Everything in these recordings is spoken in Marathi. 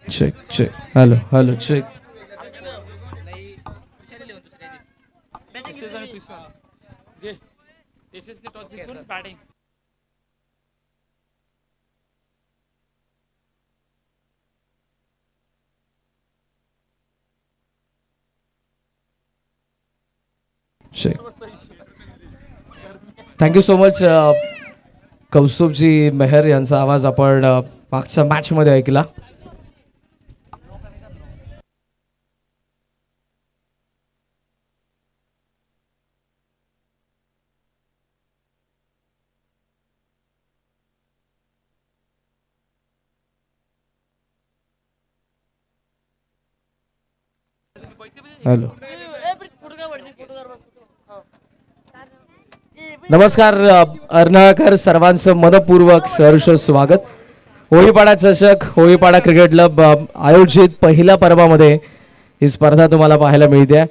Check check. Hello hello check. Check. Thank you so much Kaustubhji Meher यांचा आवाज आपण मागच्या मॅचमध्ये ऐकला. हॅलो. नमस्कार अर्नाळकर सर्वांचं मनपूर्वक सहर्ष स्वागत. होळीपाडा चषक होळीपाडा क्रिकेट क्लब आयोजित पहिल्या पर्वामध्ये ही स्पर्धा तुम्हाला पाहायला मिळते.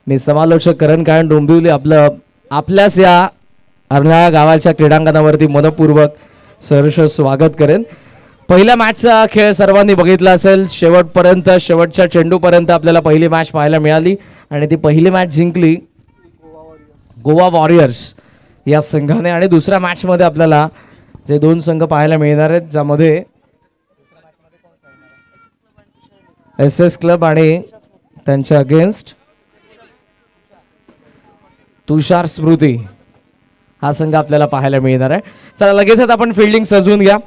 मी समालोचक करण कायन डोंबिवली आपल्याच या अर्नाळा गावाच्या क्रीडांगणावरती मनपूर्वक सहर्ष स्वागत करेन. पहिल्या मॅचचा खेळ सर्वांनी बघितला असेल. शेवटपर्यंत शेवटच्या चेंडूपर्यंत आपल्याला पहिली मॅच पाहायला मिळाली आणि ती पहिली मॅच जिंकली गोवा वॉरियर्स या संघाने. आणि दुसऱ्या मॅचमध्ये आपल्याला जे दोन संघ पाहायला मिळणार आहेत ज्यामध्ये SS क्लब आणि त्यांच्या अगेन्स्ट तुषार स्मृती हा संघ आपल्याला पाहायला मिळणार आहे. चला लगेचच आपण फिल्डिंग सजवून घ्या.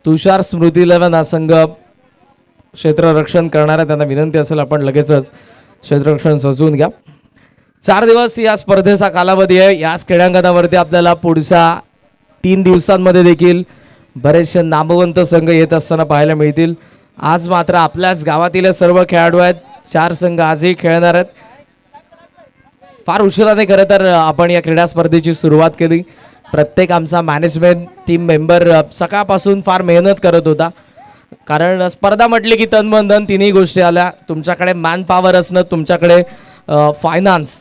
तुषार स्मृती 11 हा संघ क्षेत्ररक्षण करणारा त्यांना विनंती असेल आपण लगेचच क्षेत्ररक्षण सजवून घ्या. 4 दिवस या स्पर्धेचा कालावधी आहे. याच क्रीडांगणावरती आपल्याला पुढच्या 3 दिवसांमध्ये देखील बरेचसे नामवंत संघ येत असताना पाहायला मिळतील. आज मात्र आपल्याच गावातील सर्व खेळाडू आहेत. 4 संघ आजही खेळणार आहेत. फार उशिराने खरं तर आपण या क्रीडा स्पर्धेची सुरुवात केली. प्रत्येक आमचा मॅनेजमेंट टीम मेंबर सकाळपासून फार मेहनत करत होता. कारण स्पर्धा म्हटली की तन मन धन तिन्ही गोष्टी आल्या. तुमच्याकडे मॅन पॉवर असणं, तुमच्याकडे फायनान्स,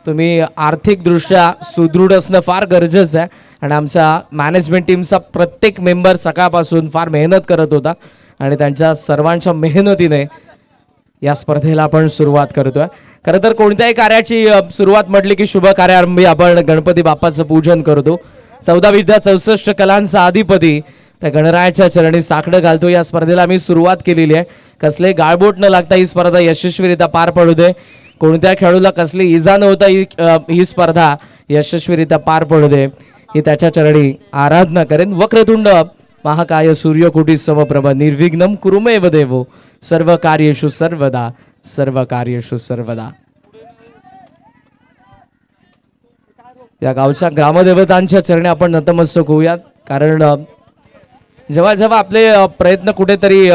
तुम्ही आर्थिकदृष्ट्या सुदृढ असणं फार गरजेचं आहे. आणि आमच्या मॅनेजमेंट टीमचा प्रत्येक मेंबर सकाळपासून फार मेहनत करत होता आणि त्यांच्या सर्वांच्या मेहनतीने या स्पर्धेला आपण सुरुवात करतोय. खरं तर कोणत्याही कार्याची सुरुवात म्हटली की शुभ कार्यारंभी आपण गणपती बाप्पाचं पूजन करतो. 14 विद्या 64 कलांचा अधिपती त्या गणरायाच्या चरणी साकडं घालतो. या स्पर्धेला आम्ही सुरुवात केलेली आहे. कसले गाळबोट न लागता ही स्पर्धा यशस्वीरित्या पार पडू दे. कोणत्या खेळाडूला कसली इजा न होता ही स्पर्धा यशस्वीरित्या पार पडू दे ही त्याच्या चरणी आराधना करेन. वक्रतुंड महाकाय सूर्यकोटी समप्रभ निर्विघ्नं कुरुमेव देवो सर्व कार्येषु सर्वदा सर्व कार्येषु सर्वदा. या गावच्या ग्रामदेवतांच्या चरणी आपण नतमस्तक होऊयात. कारण जेव्हा जेव्हा आपले प्रयत्न कुठेतरी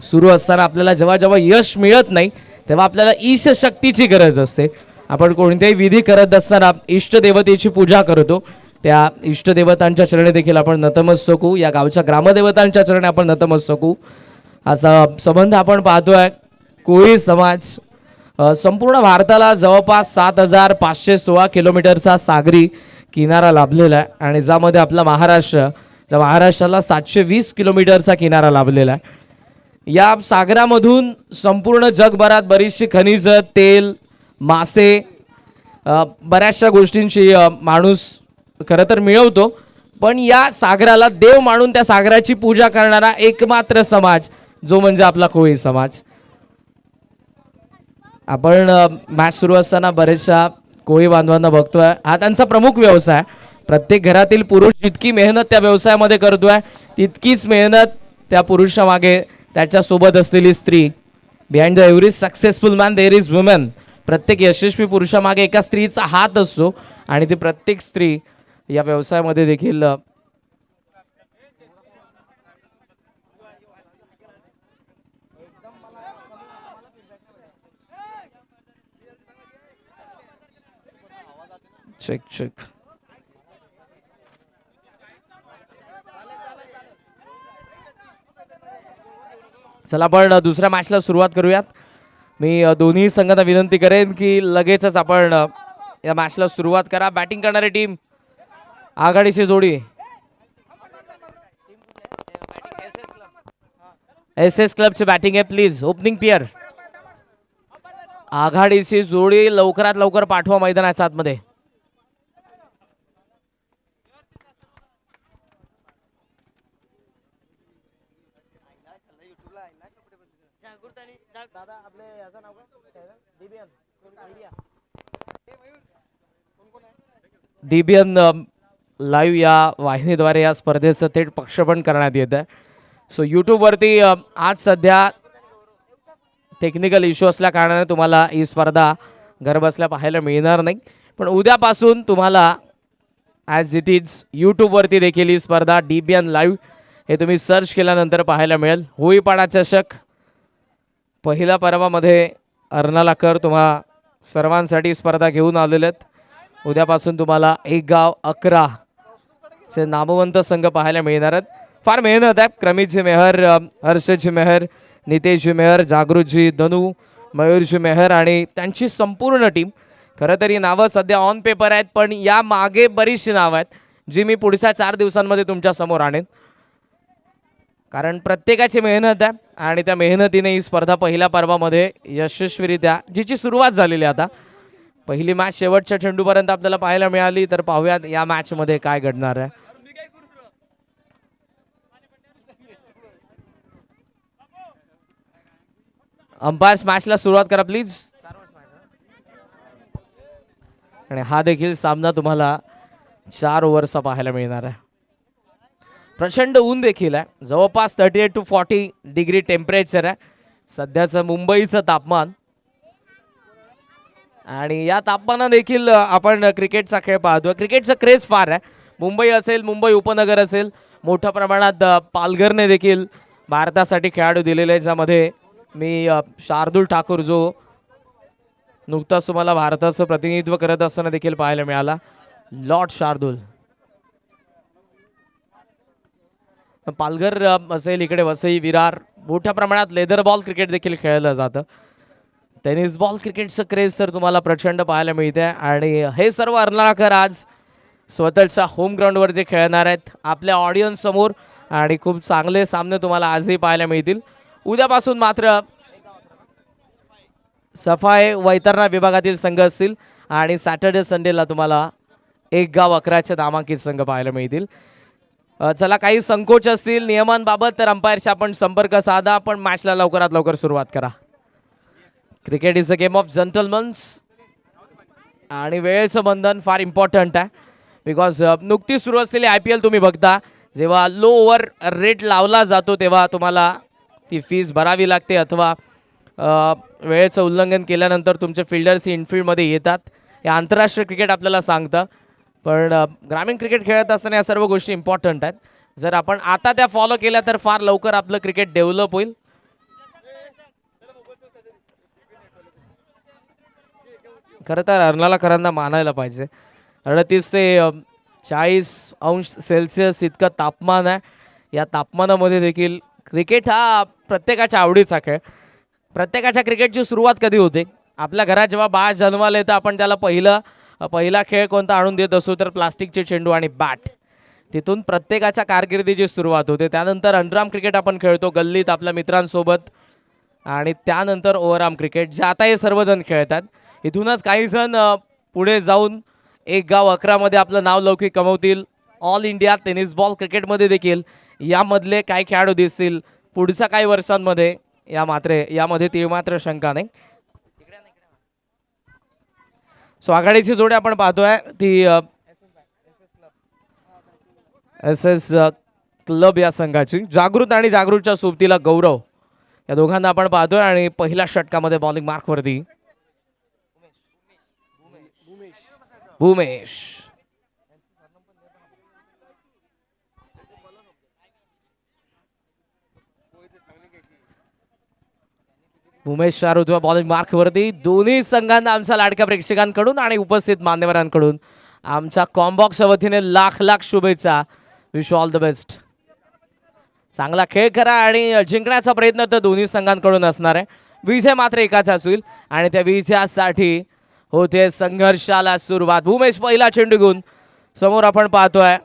सुरू असताना आपल्याला जेव्हा जेव्हा यश मिळत नाही तेव्हा आपल्याला ईश शक्तीची गरज असते. आपण कोणतेही विधी करत असताना इष्टदेवतेची पूजा करतो. त्या इष्टदेवतांच्या चरणी देखील आपण नतमस्तक होऊ. या गावच्या ग्रामदेवतांच्या चरणी आपण नतमस्तक होऊ. असा संबंध आपण पाहतोय. कोळी समाज संपूर्ण भारताला जवळपास 7516 किलोमीटरचा सागरी किनारा लाभलेला आहे आणि ज्यामध्ये आपला महाराष्ट्राला 720 किलोमीटरचा किनारा लाभलेला आहे. या सागरामधून संपूर्ण जगभरात बरीचशी खनिज, तेल, मासे, बऱ्याचशा गोष्टींची माणूस खरं तर मिळवतो. पण या सागराला देव मानून त्या सागराची पूजा करणारा एकमात्र समाज जो म्हणजे आपला कोळी समाज. आपण मॅच सुरू असताना बरेचशा कोळी बांधवांना बघतोय. हा त्यांचा प्रमुख व्यवसाय. प्रत्येक घरातील पुरुष जितकी मेहनत त्या व्यवसायामध्ये करतोय तितकीच मेहनत त्या पुरुषामागे त्याच्यासोबत असलेली स्त्री. Behind the every successful man there is woman. प्रत्येक यशस्वी पुरुषामागे एका स्त्रीचा हात असतो आणि ती प्रत्येक स्त्री या व्यवसायामध्ये देखील चेक चेक. चला आपण दुसऱ्या मॅचला सुरुवात करूयात. मी दोन्ही संघांना विनंती करेन की लगेचच आपण या मॅचला सुरुवात करा. बॅटिंग करणारी टीम आघाडीची जोडी एस एस क्लबची बॅटिंग आहे प्लीज. ओपनिंग पेअर आघाडीची जोडी लवकरात लवकर पाठवा मैदानाच्या आतमध्ये. डीबीएन लाईव्ह या वाहिनीद्वारे या स्पर्धेचं थेट प्रक्षेपण करण्यात येत आहे. सो यूट्यूबवरती आज सध्या टेक्निकल इश्यू असल्या कारणाने तुम्हाला ही स्पर्धा घरबसल्या पाहायला मिळणार नाही, पण उद्यापासून तुम्हाला ॲज इट इज यूट्यूबवरती देखील ही स्पर्धा डीबीएन लाईव्ह हे तुम्ही सर्च केल्यानंतर पाहायला मिळेल. होईपाडा चषक पहिल्या पर्वामध्ये अर्नालाकर तुम्हा सर्वांसाठी स्पर्धा घेऊन आलेले आहेत. उद्यापासून तुम्हाला एक गाव 11 चे नामवंत संघ पाहायला मिळणार आहेत. फार मेहनत आहे. क्रमितजी मेहर, हर्षजी मेहर, नितेशजी मेहर, जागृतजी, धनू, मयूरजी मेहर आणि त्यांची संपूर्ण टीम. खरं तर ही नावं सध्या ऑन पेपर आहेत, पण या मागे बरीचशी नावं आहेत जी मी पुढच्या 4 दिवसांमध्ये तुमच्या समोर आणेन, कारण प्रत्येकाची मेहनत आहे आणि त्या मेहनतीने ही स्पर्धा पहिल्या पर्वामध्ये यशस्वीरित्या जिची सुरुवात झालेली आहे. आता पहिली मॅच शेवटच्या चेंडूपर्यंत आपल्याला पाहायला मिळाली, तर पाहूयात या मॅचमध्ये काय घडणार आहे. अंपायर्स मॅचला सुरुवात करा प्लीज. आणि हा देखील सामना तुम्हाला 4 ओव्हरचा पाहायला मिळणार आहे. प्रचंड ऊन देखील आहे. जवळपास 38 to 40 डिग्री टेम्परेचर आहे सध्याचं मुंबईचं तापमान. आणि या तापमानात देखील आपण क्रिकेटचा खेळ पाहतो. क्रिकेटचा क्रेज फार आहे. मुंबई असेल, मुंबई उपनगर असेल, मोठ्या प्रमाणात पालघरने देखील भारतासाठी खेळाडू दिलेले, ज्यामध्ये मी शार्दूल ठाकूर जो नुकताच तुम्हाला भारताचं प्रतिनिधित्व करत असताना देखील पाहायला मिळाला. लॉर्ड शार्दूल. पालघर असेल, इकडे वसई, विरार, मोठ्या प्रमाणात लेदर बॉल क्रिकेट देखील खेळलं जातं. टेनिस बॉल क्रिकेटचं क्रेज तर तुम्हाला प्रचंड पाहायला मिळते. आणि हे सर्व अर्नाळकर आज स्वतःच्या होम ग्राउंडवरती खेळणार आहेत आपल्या ऑडियन्स समोर, आणि खूप चांगले सामने तुम्हाला आजही पाहायला मिळतील. उद्यापासून मात्र सफाई वैतरणा विभागातील संघ असतील आणि सॅटर्डे संडेला तुम्हाला एक गाव 11चे नामांकित संघ पाहायला मिळतील. चला, काही संकोच असतील नियमांबाबत तर अंपायरशी आपण संपर्क साधा, पण मॅचला लवकरात लवकर सुरुवात करा. Cricket is a game of gentlemans आणि वेळेचं बंधन फार इम्पॉर्टंट आहे. बिकॉज नुकतीच सुरू असलेली IPL तुम्ही बघता, जेव्हा लो ओव्हर रेट लावला जातो तेव्हा तुम्हाला ती फीस भरावी लागते, अथवा वेळेचं उल्लंघन केल्यानंतर तुमचे फिल्डर्स इनफील्डमध्ये येतात. हे आंतरराष्ट्रीय क्रिकेट आपल्याला सांगतं, पण ग्रामीण क्रिकेट खेळत असताना या सर्व गोष्टी इम्पॉर्टंट आहेत. जर आपण आता त्या फॉलो केल्या तर फार लवकर आपलं क्रिकेट डेव्हलप होईल. खरं तर अर्नाळकरांना मानायला पाहिजे. 38 ते 40 अंश सेल्सिअस इतकं तापमान आहे. या तापमानामध्ये देखील क्रिकेट हा प्रत्येकाच्या आवडीचा खेळ. प्रत्येकाच्या क्रिकेटची सुरुवात कधी होते? आपल्या घरात जेव्हा बाळ जन्माला येतं आपण त्याला पहिला खेळ कोणता आणून देत असतो तर प्लास्टिकचे चेंडू आणि बॅट. तिथून प्रत्येकाच्या कारकिर्दीची सुरुवात होते. त्यानंतर अंडरआर्म क्रिकेट आपण खेळतो गल्लीत आपल्या मित्रांसोबत, आणि त्यानंतर ओव्हरआर्म क्रिकेट जे आता हे सर्वजण खेळतात. इथूनच काही जण पुढे जाऊन एक गाव 11 मध्ये आपलं नाव लौकिक कमवतील. ऑल इंडिया टेनिस बॉल क्रिकेटमध्ये देखील यामधले काही खेळाडू दिसतील पुढच्या काही वर्षांमध्ये, यामध्ये ती मात्र शंका नाही. सो आघाडीची जोडी आपण पाहतोय ती SS क्लब या संघाची. जागृत आणि जागृतच्या सोबतीला गौरव या दोघांना आपण पाहतोय. आणि पहिल्या षटकामध्ये बॉलिंग मार्कवरती भूमेश. भूमेश शारुद्वा बॉलिंग मार्कवरती. दोन्ही संघांना आमच्या लाडक्या प्रेक्षकांकडून आणि उपस्थित मान्यवरांकडून आमच्या कॉम्बॉक्सच्या वतीने लाख लाख शुभेच्छा. Wish all the best. चांगला खेळ करा आणि जिंकण्याचा प्रयत्न तर दोन्ही संघांकडून असणार आहे. विजय मात्र एकाचाच होईल आणि त्या विजयासाठी होते संघर्षाला सुरुवात. भूमेश पहिला चेंडू घेऊन समोर आपण पाहतोय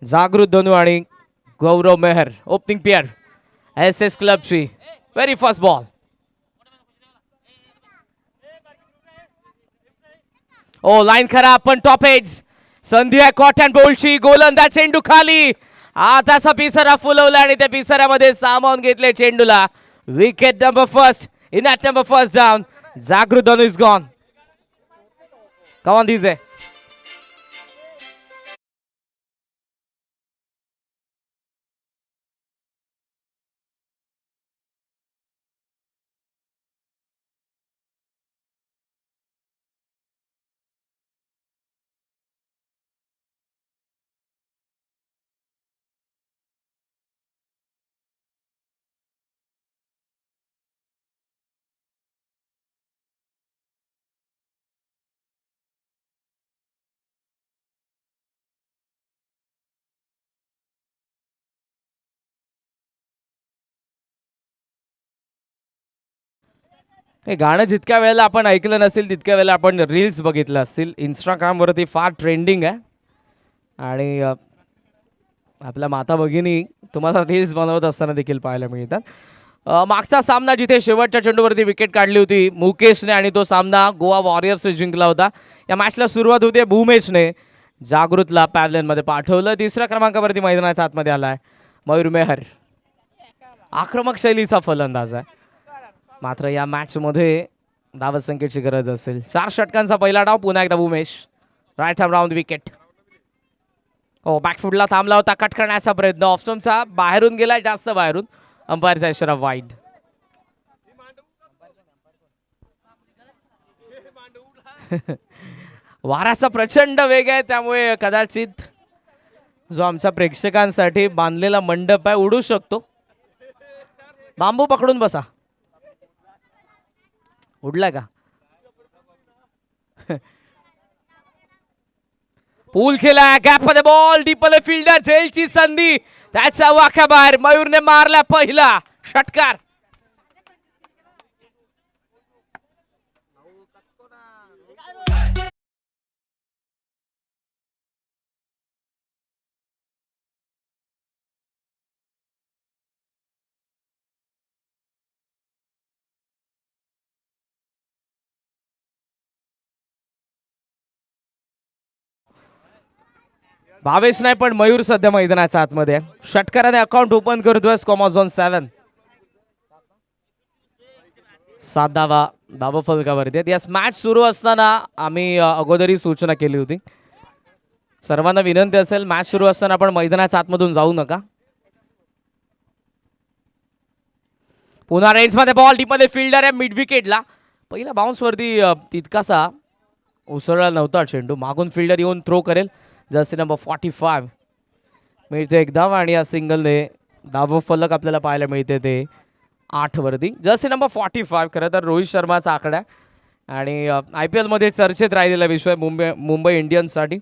जागृत धनू आणि Gaurav Meher opening pair SS क्लबची very first ball. Oh line खराब पण टॉप एज. संधी आहे कॉट अँड बोल्डची. गोलंदाज चेंडू खाली. आताचा पिसारा फुलवला आणि त्या पिसाऱ्यामध्ये सामावून घेतले चेंडूला. Wicket number first in at number first down. Jagrut Dhanu is gone. Come on DJ. हे गाणं जितक्या वेळेला आपण ऐकलं नसेल तितक्या वेळेला आपण रील्स बघितलं असतील. इंस्टाग्रामवरती फार ट्रेंडिंग आहे आणि आपल्या माता भगिनी तुम्हाला रील्स बनवत असताना देखील पाहायला मिळतात. मागचा सामना जिथे शेवटच्या चेंडूवरती विकेट काढली होती मुकेशने आणि तो सामना गोवा वॉरियर्सने जिंकला होता. या मॅचला सुरुवात होते भूमेशने जागृतला पॅव्हलियनमध्ये पाठवलं. तिसऱ्या क्रमांकावरती मैदानाच्या आतमध्ये आलाय मयूर मेहर. आक्रमक शैलीचा फलंदाज आहे. मात्र या मॅचमध्ये धावसंख्येची गरज असेल. 4 षटकांचा पहिला डाव. पुन्हा एकदा Bhumesh right hand round wicket. हो बॅकफुटला थांबला होता. कट करण्याचा प्रयत्न ऑफस्टम्पचा बाहेरून गेलाय जास्त बाहेरून. अंपायरचा इशारा वाईड. वाराचा प्रचंड वेग आहे त्यामुळे कदाचित जो आमच्या प्रेक्षकांसाठी बांधलेला मंडप आहे उडू शकतो. बांबू पकडून बसा. उडला का? पूल खेळा गॅप मध्ये बॉल डीप मध्ये फिल्डर झेलची संधी. त्याचा वाख्या बाहेर. मयूरने मारला पहिला षटकार. भावेश नाही पण मयूर सध्या मैदानाच्या आतमध्ये. षटकाराने अकाउंट ओपन करतोय स्कोमॉझोन 7. 7 धावा धावफलकावरती. यास मॅच सुरू असताना आम्ही अगोदरी सूचना केली होती. सर्वांना विनंती असेल मॅच सुरू असताना आपण मैदानाच्या आतमधून जाऊ नका. पुन्हा रेंजमध्ये बॉल डीपमध्ये फिल्डर आहे मिड विकेटला. पहिला बाउन्स वरती तितकासा उसळला नव्हता चेंडू. मागून फिल्डर येऊन थ्रो करेल. जर्सी नंबर 45 मिळते एक धाव आणि या सिंगलने धाव फलक आपल्याला पाहायला मिळते ते 8 वरती. जर्सी नंबर 45 खरं तर रोहित शर्माचा आकडा आणि IPL मध्ये चर्चेत राहिलेला विषय मुंबई इंडियन्ससाठी.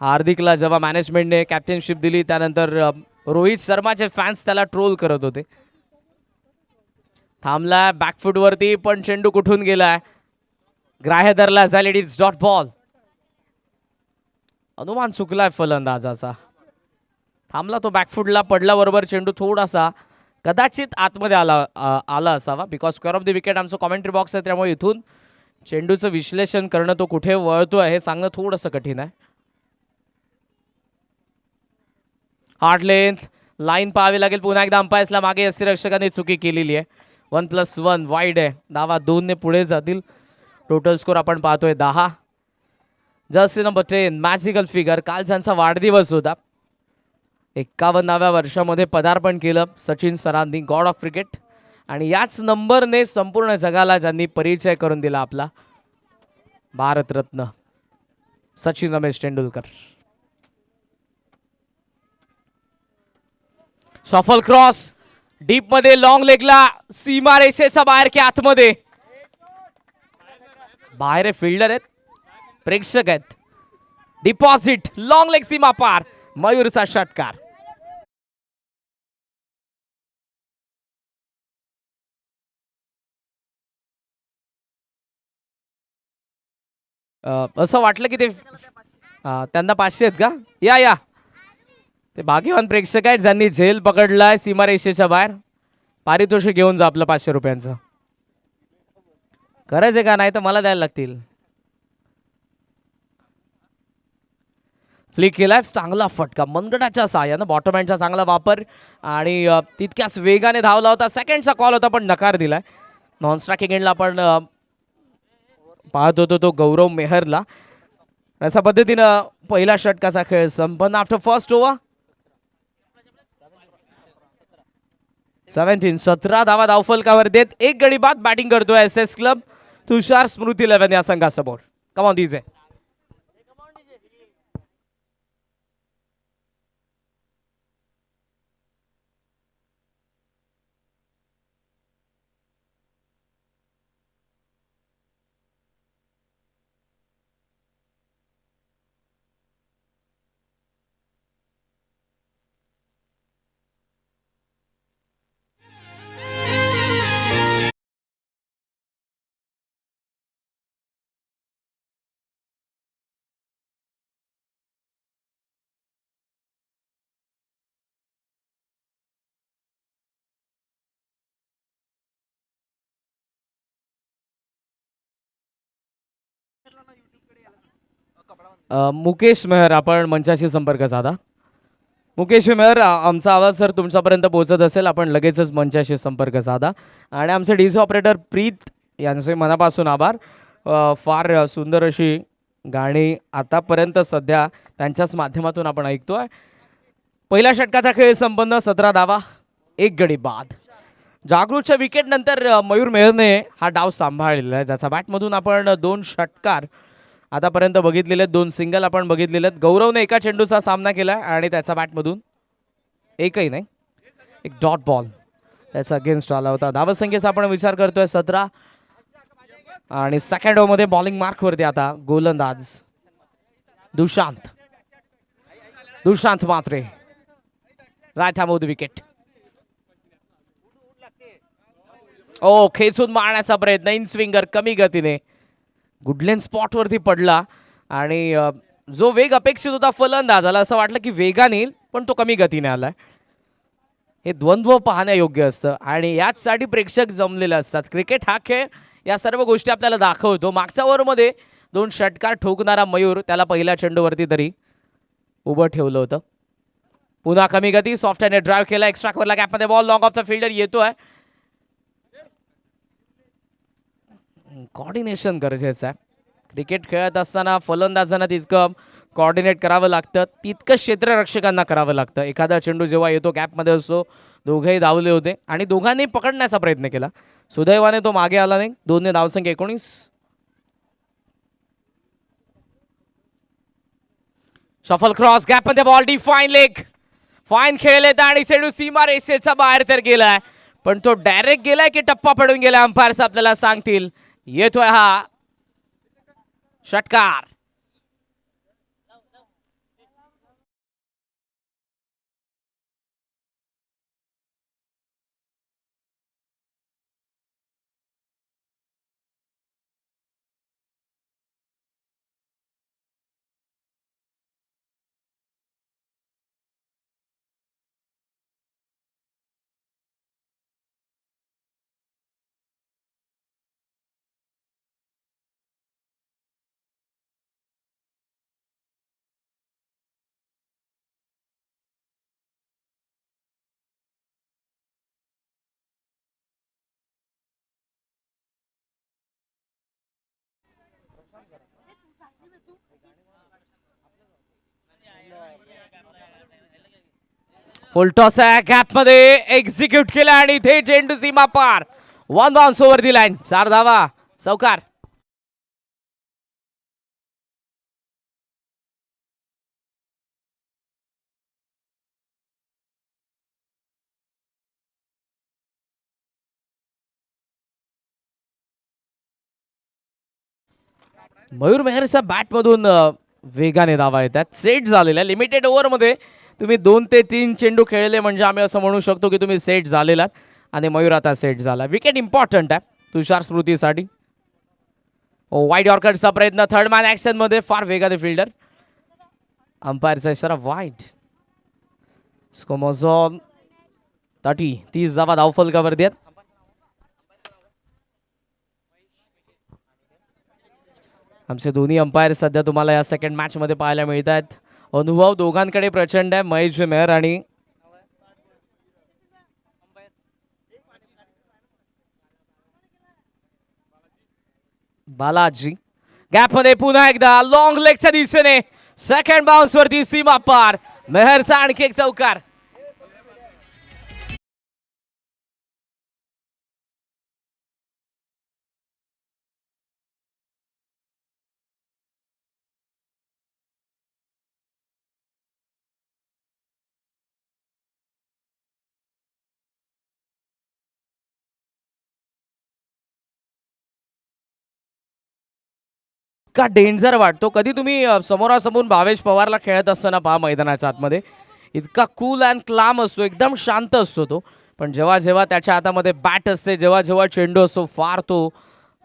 हार्दिकला जेव्हा मॅनेजमेंटने कॅप्टनशिप दिली त्यानंतर रोहित शर्माचे फॅन्स त्याला ट्रोल करत होते. थांबला बॅकफुटवरती पण चेंडू कुठून गेलाय. ग्राह्य धरला झालेली डॉट बॉल. अनुमान चुकलाय फलंदाजाचा. थांबला तो बॅकफुटला पडला बरोबर चेंडू थोडासा कदाचित आतमध्ये आला असावा. Because square of the wicket आमचं कॉमेंट्री बॉक्स आहे त्यामुळे इथून चेंडूचं विश्लेषण करणं तो कुठे वळतो आहे हे सांगणं थोडंसं कठीण आहे. हार्ड लेंथ लाईन पाहावी लागेल. पुन्हा एकदा अंपायर्सला मागे यष्टिरक्षकाने चुकी केलेली आहे. 1+1 वाईड आहे. धावा 2 ने पुढे जातील. टोटल स्कोर आपण पाहतोय 10. Jersey number 10 magical figure. काल ज्यांचा वाढदिवस होता 51व्या वर्षामध्ये पदार्पण केलं सचिन सरांनी गॉड ऑफ क्रिकेट. आणि याच नंबरने संपूर्ण जगाला ज्यांनी परिचय करून दिला आपला Bharat Ratna Sachin Ramesh Tendulkar. Shuffle cross deep मध्ये लॉंग लेगला सीमा रेषेचा बाहेर की आतमध्ये. बाहेर फिल्डर आहेत प्रेक्षक आहेत. डिपॉझिट लॉंग लेग सीमा पार. मयूरचा षटकार. असं वाटलं की ते त्यांना 500 आहेत का. या ते भाग्यवान प्रेक्षक आहेत ज्यांनी झेल पकडलाय सीमारेषेच्या बाहेर. पारितोषिक घेऊन जा आपलं 500 रुपयांचं. करायचंय का नाही तर मला द्यायला लागतील. फ्लिक केलाय, चांगला फटका मनगटाच्या साहाय्यानं, बॉटमहँडचा चांगला वापर आणि तितक्याच वेगाने धावला होता. सेकंडचा कॉल होता पण नकार दिलाय. नॉन स्ट्रायकिंग एंडला आपण पाहत होतो तो गौरव मेहरला. अशा पद्धतीनं पहिल्या षटकाचा खेळ संपन्न. आफ्टर फर्स्ट ओव्हर 17 धावा धावफलकावर देत एक गडी बाद बॅटिंग करतोय एस क्लब. तुषार स्मृती 11 या संघासमोर. Come on DJ. Mukesh Meher आपण मंचाशी संपर्क साधा. मुकेश मेहर, आमचा आवाज सर तुमच्यापर्यंत पोहोचत असेल आपण लगेचच मंचाशी संपर्क साधा. आणि आमचे डीसी ऑपरेटर प्रीत यांचे मनापासून आभार. फार सुंदर अशी गाणी आतापर्यंत सध्या त्यांच्याच माध्यमातून आपण ऐकतोय. पहिल्या षटकाचा खेळ संपन्न. 17 धावा एक गडी बाद. जागृतच्या विकेट नंतर मयूर मेहरने हा डाव सांभाळलेला आहे, ज्याचा बॅटमधून आपण 2 षटकार आतापर्यंत बघितलेले आहेत, 2 सिंगल आपण बघितलेले आहेत. गौरवने एका चेंडूचा सामना केला आणि त्याचा बॅटमधून एकही नाही, एक डॉट बॉल त्याचा अगेन्स्ट आला होता. धावसंख्येचा आपण विचार करतोय 17 आणि सेकंड ओव्हरमध्ये बॉलिंग मार्कवरती आता गोलंदाज Dushant Matre. Right arm off the wicket. Oh, खेचून मारण्याचा प्रयत्न, इन स्विंगर कमी गतीने गुडलेन स्पॉट वरती पडला आणि जो वेग अपेक्षित होता फलंदाजाला असं वाटलं की वेगाने येईल पण तो कमी गतीने आलाय. हे द्वंद्व पाहण्यायोग्य असतं आणि याचसाठी प्रेक्षक जमलेले असतात. क्रिकेट हा खेळ या सर्व गोष्टी आपल्याला दाखवतो. मागच्या ओव्हरमध्ये 2 षटकार ठोकणारा मयूर त्याला पहिल्या चेंडूवरती तरी उभं ठेवलं होतं. पुन्हा कमी गती, सॉफ्ट हँड ड्राईव्ह केला, एक्स्ट्रा कव्हरला गॅपमध्ये ball, long off the fielder येतोय. कॉर्डिनेशन गरजेचं आहे. क्रिकेट खेळत असताना फलंदाजांना तितकं कॉर्डिनेट करावं लागतं, तितकं क्षेत्ररक्षकांना करावं लागतं. एखादा चेंडू जेव्हा येतो गॅपमध्ये असतो, दोघेही धावले होते आणि दोघांनी पकडण्याचा प्रयत्न केला. सुदैवाने तो मागे आला नाही. 2 ने धावसंख्या 19. शफल क्रॉस, गॅपमध्ये बॉल, डिफाईन लेग, फाईन खेळलेत आणि चेंडू सीमा रेषेचा बाहेर तर गेलाय पण तो डायरेक्ट गेलाय की टप्पा पडून गेला अंपायर्स आपल्याला सांगतील. येतोय हा षटकार. फुलटॉस आहे, गॅप मध्ये एक्झिक्यूट केला आणि इथे चेंडू सीमा पार. 1 बाउन्स ओव्हर दी लाईन. 4 धावा चौकार. मयूर मेहरच्या बॅटमधून वेगाने धावा येतात. सेट झालेल्या लिमिटेड ओव्हरमध्ये तुम्ही 2 ते 3 चेंडू खेळले म्हणजे आम्ही असं म्हणू शकतो की तुम्ही सेट झालेला आणि मयूर आता सेट झाला. विकेट इम्पॉर्टंट आहे तुषार स्मृतीसाठी. वाईड यॉर्करचा प्रयत्न, थर्ड मॅन ऍक्शन मध्ये फार वेगाने फिल्डर. अंपायरचा इशारा वाईड. स्कोमोझॉन 30 धावा धावफलकावरती आहेत. आमचे दोन्ही अंपायर सध्या तुम्हाला या सेकंड मॅच मध्ये पाहायला मिळत आहेत. अनुभव दोघांकडे प्रचंड आहे. महेश मेहर आणि बालाजी. गॅप मध्ये पुन्हा एकदा लॉंग लेगच्या दिशेने सेकंड बाउन्स वरती सीमा पार. मेहरचा आणखी एक चौकार. का डेंजर वाटतो कधी तुम्ही समोरासमोर भावेश पवारला खेळत असताना पहा मैदानाच्या आतमध्ये. इतका कूल अँड क्लाम असतो, एकदम शांत असतो तो. पण जेव्हा जेव्हा त्याच्या हातामध्ये बॅट असते, जेव्हा जेव्हा चेंडू असतो, फार तो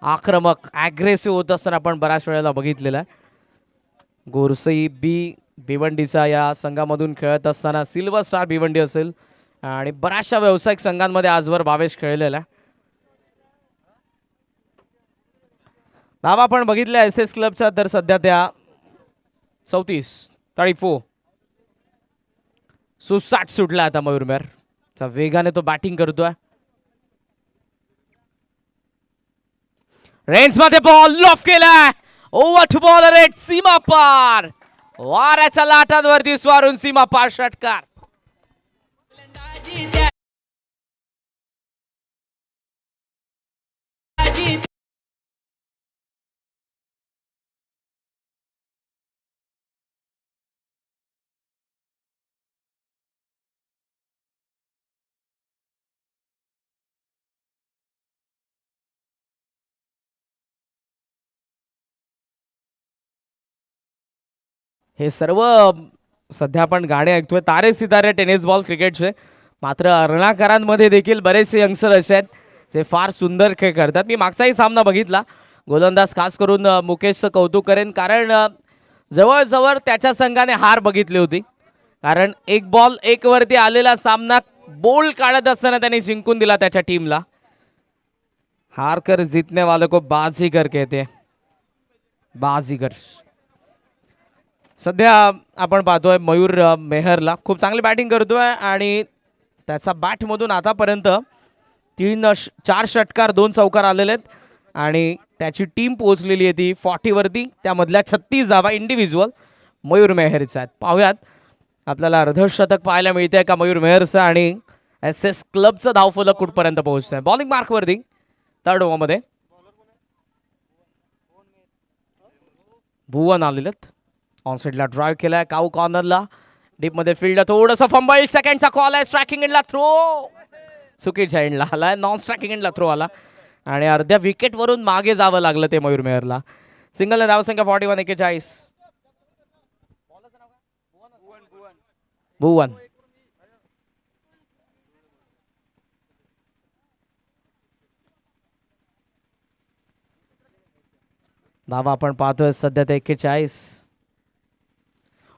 आक्रमक ॲग्रेसिव्ह होत असताना आपण बऱ्याच वेळेला बघितलेला आहे. गोरसई भिवंडीचा या संघामधून खेळत असताना सिल्वर स्टार भिवंडी असेल आणि बऱ्याचशा व्यावसायिक संघांमध्ये आजवर भावेश खेळलेला आहे. धावा आपण बघितल्या SS क्लबच्या तर सध्या त्या 34 सुसाट सुटला आता मयूर मेहर चा वेगाने तो बॅटिंग करतोय. रेंज मध्ये बॉल लॉफ केलाय. ओव्हर टू बॉलर एट सीमा पार. वाऱ्याच्या लाटांवरती स्वारून सीमा पार षटकार. हे सर्व सध्या आपण गाणे ऐकतोय तारे सितारे टेनिस बॉल क्रिकेटचे. मात्र रणाकारांमध्ये देखील बरेचसे यंगस्टर असे आहेत जे फार सुंदर खेळ करतात. मी मागचाही सामना बघितला. गोलंदाज खास करून मुकेशचं कौतुक करेन कारण जवळजवळ त्याच्या संघाने हार बघितली होती. कारण 1 बॉल 1 वरती आलेला सामना बोल्ड काढत असताना त्याने जिंकून दिला त्याच्या टीमला. हार कर जीतने वाले को बाजीगर कहते. बाजीगर. सध्या आपण पाहतोय मयूर मेहरला खूप चांगली बॅटिंग करतोय आणि त्याचा बॅटमधून आतापर्यंत 4 षटकार 2 चौकार आलेले आहेत आणि त्याची टीम पोहोचलेली आहे ती 40 वरती. त्यामधल्या 36 धावा इंडिव्हिज्युअल मयूर मेहरच्या आहेत. पाहूयात आपल्याला अर्धशतक पाहायला मिळतंय का मयूर मेहरचं आणि SS क्लबचं धावफलक कुठपर्यंत पोहोचतंय. बॉलिंग मार्कवरती 3rd ओव्हरमध्ये भुवन आलेले आहेत. ऑन साइडला ड्राइव्ह केलाय. काऊ कॉर्नरला डीप मध्ये फील्ड थोडंसं फंबल. सेकंडचा कॉल आहे. स्ट्रायकिंग एंडला थ्रो चुकीच्या एंडला आला. नॉन स्ट्रायकिंग एंडला थ्रो आला आणि अर्ध्या विकेटवरून मागे जावं लागलं ते मयूर मेहरला. सिंगल धावसंख्या 41-41. भुवन धावा आपण पाहतोय सध्या ते 41.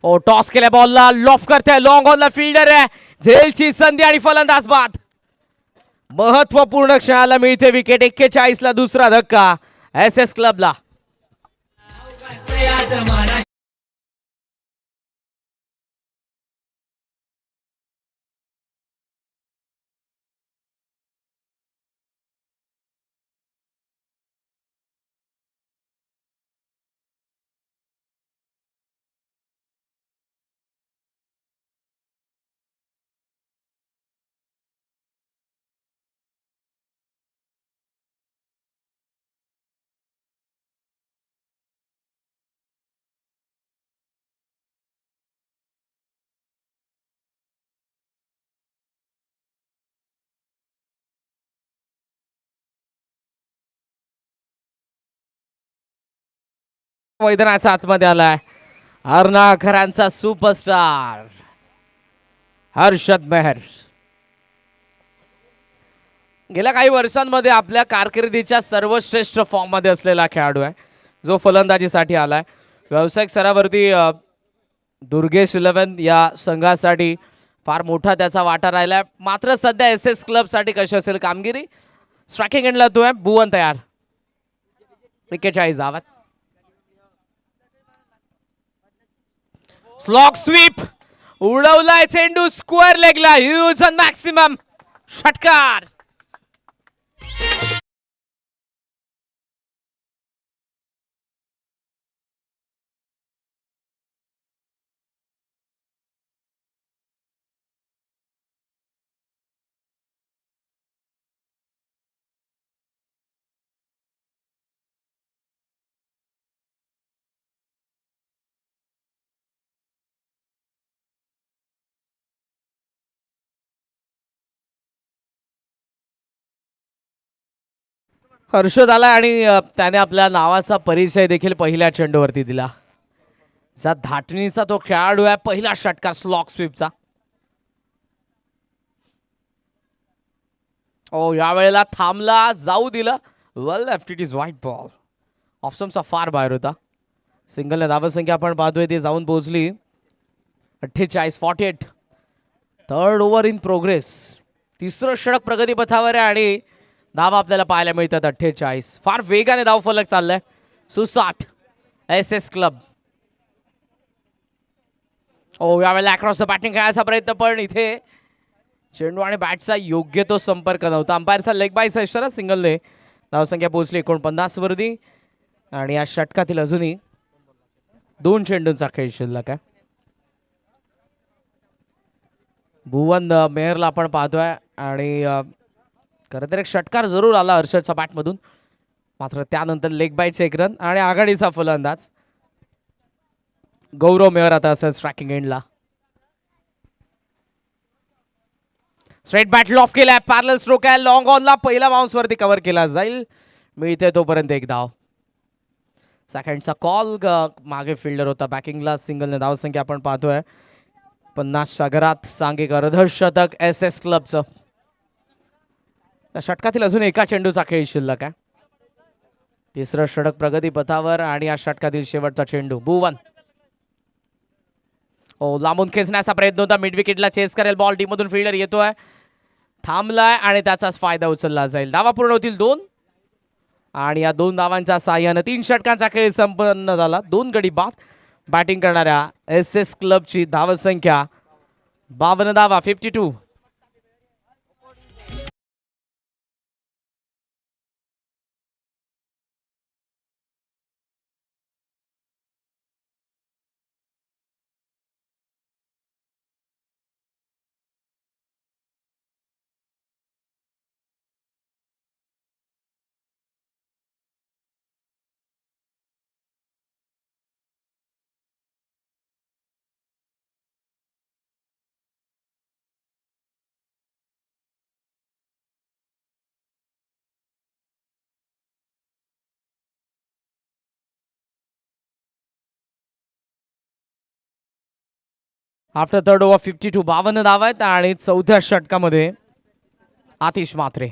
ओ टॉस केल्या बॉलला लॉफ करते. लॉंग ऑनला फिल्डर आहे. झेलची संधी आणि फलंदाज बाद. महत्वपूर्ण क्षणाला मिळते विकेट. 41 ला दुसरा धक्का SS क्लबला. मैदानाच्या आतमध्ये आलाय अर्नाखरांचा सुपरस्टार हर्षद मेहर. गेल्या काही वर्षांमध्ये आपल्या कारकिर्दीच्या सर्वश्रेष्ठ फॉर्म मध्ये असलेला खेळाडू आहे जो फलंदाजीसाठी आलाय. व्यावसायिक स्तरावरती दुर्गेश 11 या संघासाठी फार मोठा त्याचा वाटा राहिलाय. मात्र सध्या एस एस क्लब साठी कशी असेल कामगिरी. स्ट्रायकिंग एंडला तो आहे. भुवन तयार. 41 धावात. स्लॉग स्वीप उडवलाय चेंडू स्क्वेअर लेगला. ह्यूज अन मॅक्सिमम षटकार. हर्षद आला आणि त्याने आपल्या नावाचा परिचय देखील पहिल्या चेंडूवरती दिला. जा धाटणीचा तो खेळाडू आहे. पहिला षटकार स्लॉग स्वीपचा. ओ यावेळेला थांबला, जाऊ दिला. Well left. It is white ball. ऑप्शनचा फार बाहेर होता. सिंगलने धावसंख्या आपण पाहतोय ती जाऊन पोहोचली 48. Third over in progress. तिसरं षटक प्रगतीपथावर आहे आणि धावा आपल्याला पाहायला मिळतात 48. फार वेगाने धावफलक चाललाय. सुसाट एस एस क्लब. ओ यावेळेला अक्रॉस द बॅटिंग खेळायचा प्रयत्न, पण इथे चेंडू आणि बॅटचा योग्य तो संपर्क नव्हता. अंपायरचा लेग बायचा इशारा. सिंगलने धावसंख्या पोहोचली 49 वरती आणि या षटकातील अजूनही 2 चेंडूंचा खेळ शिल्लक आहे. भुवन मेहरला आपण पाहतोय आणि खरं तर एक षटकार जरूर आला हर्षदच्या बॅटमधून. मात्र त्यानंतर लेग बायचे 1 रन आणि आघाडीचा फलंदाज गौरव मेहर आता असेल स्ट्रायकिंग एंडला. स्ट्रेट बॅट लॉफ केलाय. पॅरलल स्ट्रोक आहे. लॉंग ऑनला पहिला बाउन्स वरती कव्हर केला जाईल. मिळते तोपर्यंत 1 धाव. सेकंडचा कॉल. मागे फिल्डर होता बॅकिंगला. सिंगलने धावसंख्या आपण पाहतोय 50च्या घरात. सांघिक अर्धशतक एस एस क्लबचं. त्या षटकातील अजून एका चेंडूचा खेळ शिल्लक आहे. तिसरं षटक प्रगतीपथावर आणि या षटकातील शेवटचा चेंडू. भुवन ओ लांबून खेचण्याचा प्रयत्न होता. मिड विकेटला चेस करेल बॉल. डी मधून फिल्डर येतोय. थांबलाय आणि त्याचाच फायदा उचलला जाईल. धावा पूर्ण होतील 2 आणि या 2 धावांच्या साह्यानं 3 षटकांचा खेळ संपन्न झाला. 2 गडी बाद. बॅटिंग करणाऱ्या एस एस क्लबची धावसंख्या 52 धावा. 52. After third over 52. 52 धावा आहेत आणि चौथ्या षटकामध्ये Atish Matre.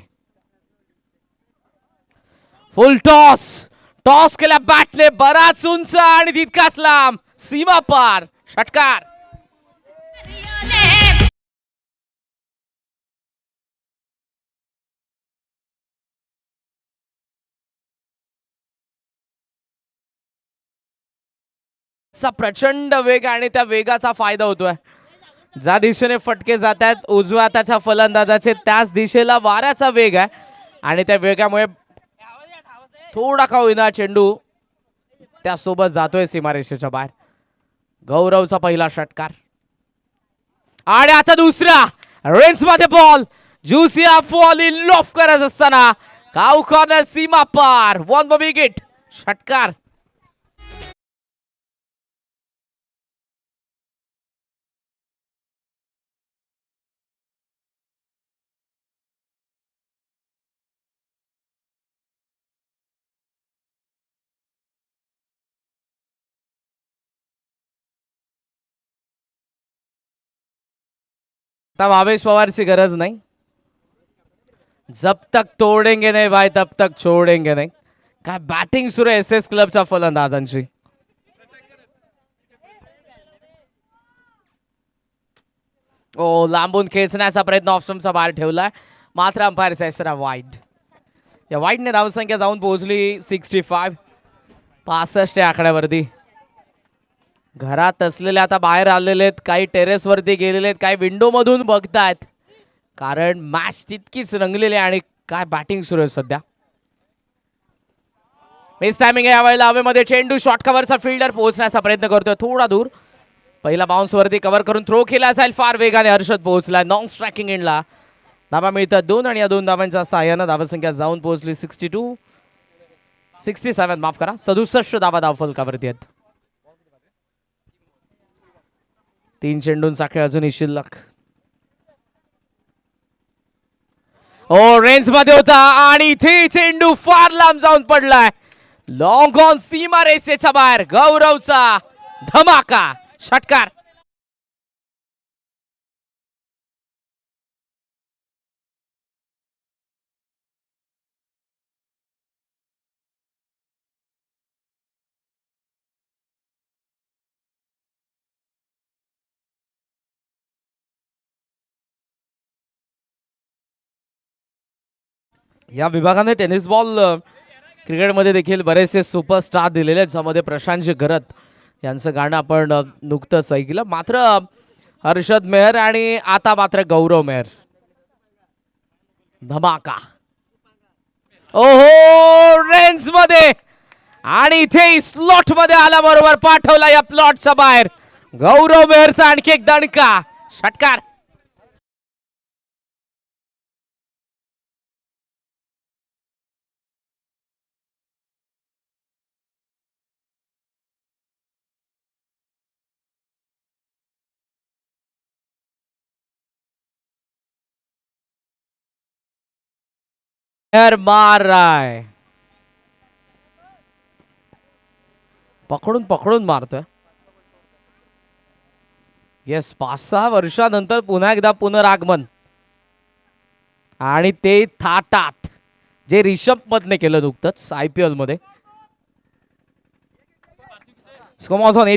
Full toss. Toss केला बॅटने बराच उंच आणि तितकाच लांब. सीमा पार षटकार. प्रचंड वेग आणि त्या वेगाचा फायदा होतोय. ज्या दिशेने फटके जात आहेत उजव्या हाताच्या फलंदाजाचे त्याच दिशेला वाऱ्याचा वेग आहे आणि त्या वेगामुळे थोडा का होईना चेंडू त्यासोबत जातोय सीमारेषेच्या बाहेर. गौरवचा पहिला षटकार आणि आता दुसरा रेंज मध्ये बॉल. ज्युसिया फॉल इन लॉफ करत असताना काऊ कॉर्नर सीमा पार. 1 विकेट षटकार. भावेश पवारची गरज नाही. जब तक तोडेंगे नाही भाई तब तक छोडेंगे नाही. काय बॅटिंग सुरू एस एस क्लबच्या फलंदाजांची. ओ लांबून खेचण्याचा प्रयत्न ऑप्शनचा बाहेर ठेवलाय, मात्र अंपायरचा इशारा वाईड. या वाईडने धावसंख्या जाऊन पोहोचली 65. 65 या आकड्यावरती. घरात असलेले आता बाहेर आलेले आहेत, काही टेरेस वरती गेलेले आहेत, काही विंडो मधून बघतायत, कारण मॅच तितकीच रंगलेली आहे. आणि काय बॅटिंग सुरू आहे सध्या. मिस टायमिंग आहे यावेळेला. हवेमध्ये चेंडू शॉर्ट कव्हरचा फिल्डर पोहोचण्याचा प्रयत्न करतोय थोडा दूर. पहिला बाउन्स वरती कव्हर करून थ्रो केला जाईल. फार वेगाने हर्षद पोहोचला नॉन स्ट्रायकिंग एंडला. धावा मिळतात 2 आणि या 2 धावांच्या सहाय्यानं धावसंख्या जाऊन पोहोचली 67 माफ करा 67 धावा धावफलकावरती आहेत. 3 चेंडूंचा खेळ अजूनही शिल्लक. ओ रेंज मध्ये होता आणि इथे चेंडू फार लांब जाऊन पडलाय. लॉंग ऑन सीमा रेषेच्या बाहेर. गौरवचा धमाका षटकार. या विभागाने टेनिस बॉल क्रिकेटमध्ये देखील बरेचसे सुपरस्टार दिलेले आहेत, ज्यामध्ये प्रशांत गरत यांचं गाणं आपण नुकतंच ऐकलं. मात्र हर्षद मेहर आणि आता मात्र गौरव मेहर. धमाका. ओहो रेंज मध्ये आणि इथे स्लॉट मध्ये आला, बरोबर पाठवला या प्लॉटच्या बाहेर. गौरव मेहरचा आणखी एक दणका षटकार. मार रहा है. पकडून पकडून मारतोय. येस 5-6 वर्षानंतर पुन्हा एकदा पुनरागमन आणि ते थाटात, जे रिषभ पंतने केलं नुकतंच IPL मध्ये. स्कोर ऑन